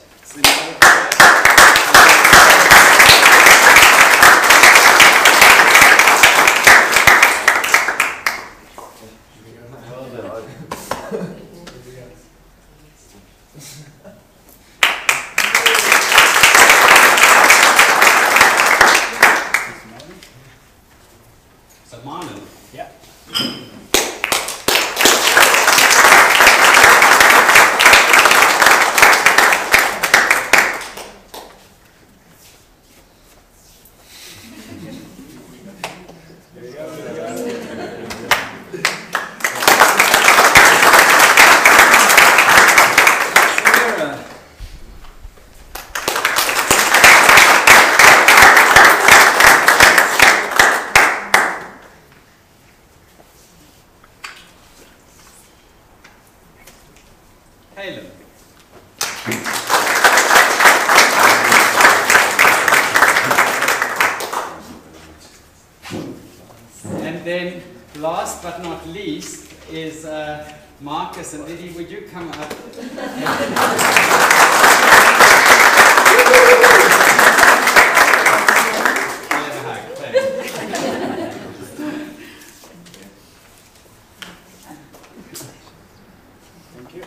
And then, last but not least, is Marcus and Liddy. Would you come up? Thank you.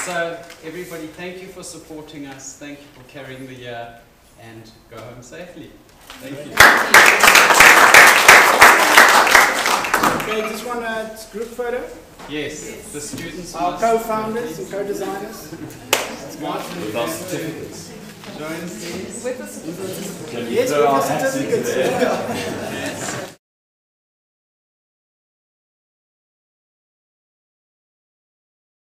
So, everybody, thank you for supporting us. Thank you for carrying the year, and go home safely. Thank you. Okay, just one group photo. Yes, the students. Our co-founders and co-designers. Martin, with our certificates. join us, please. With the Yes, with the certificates. Yes. Yes.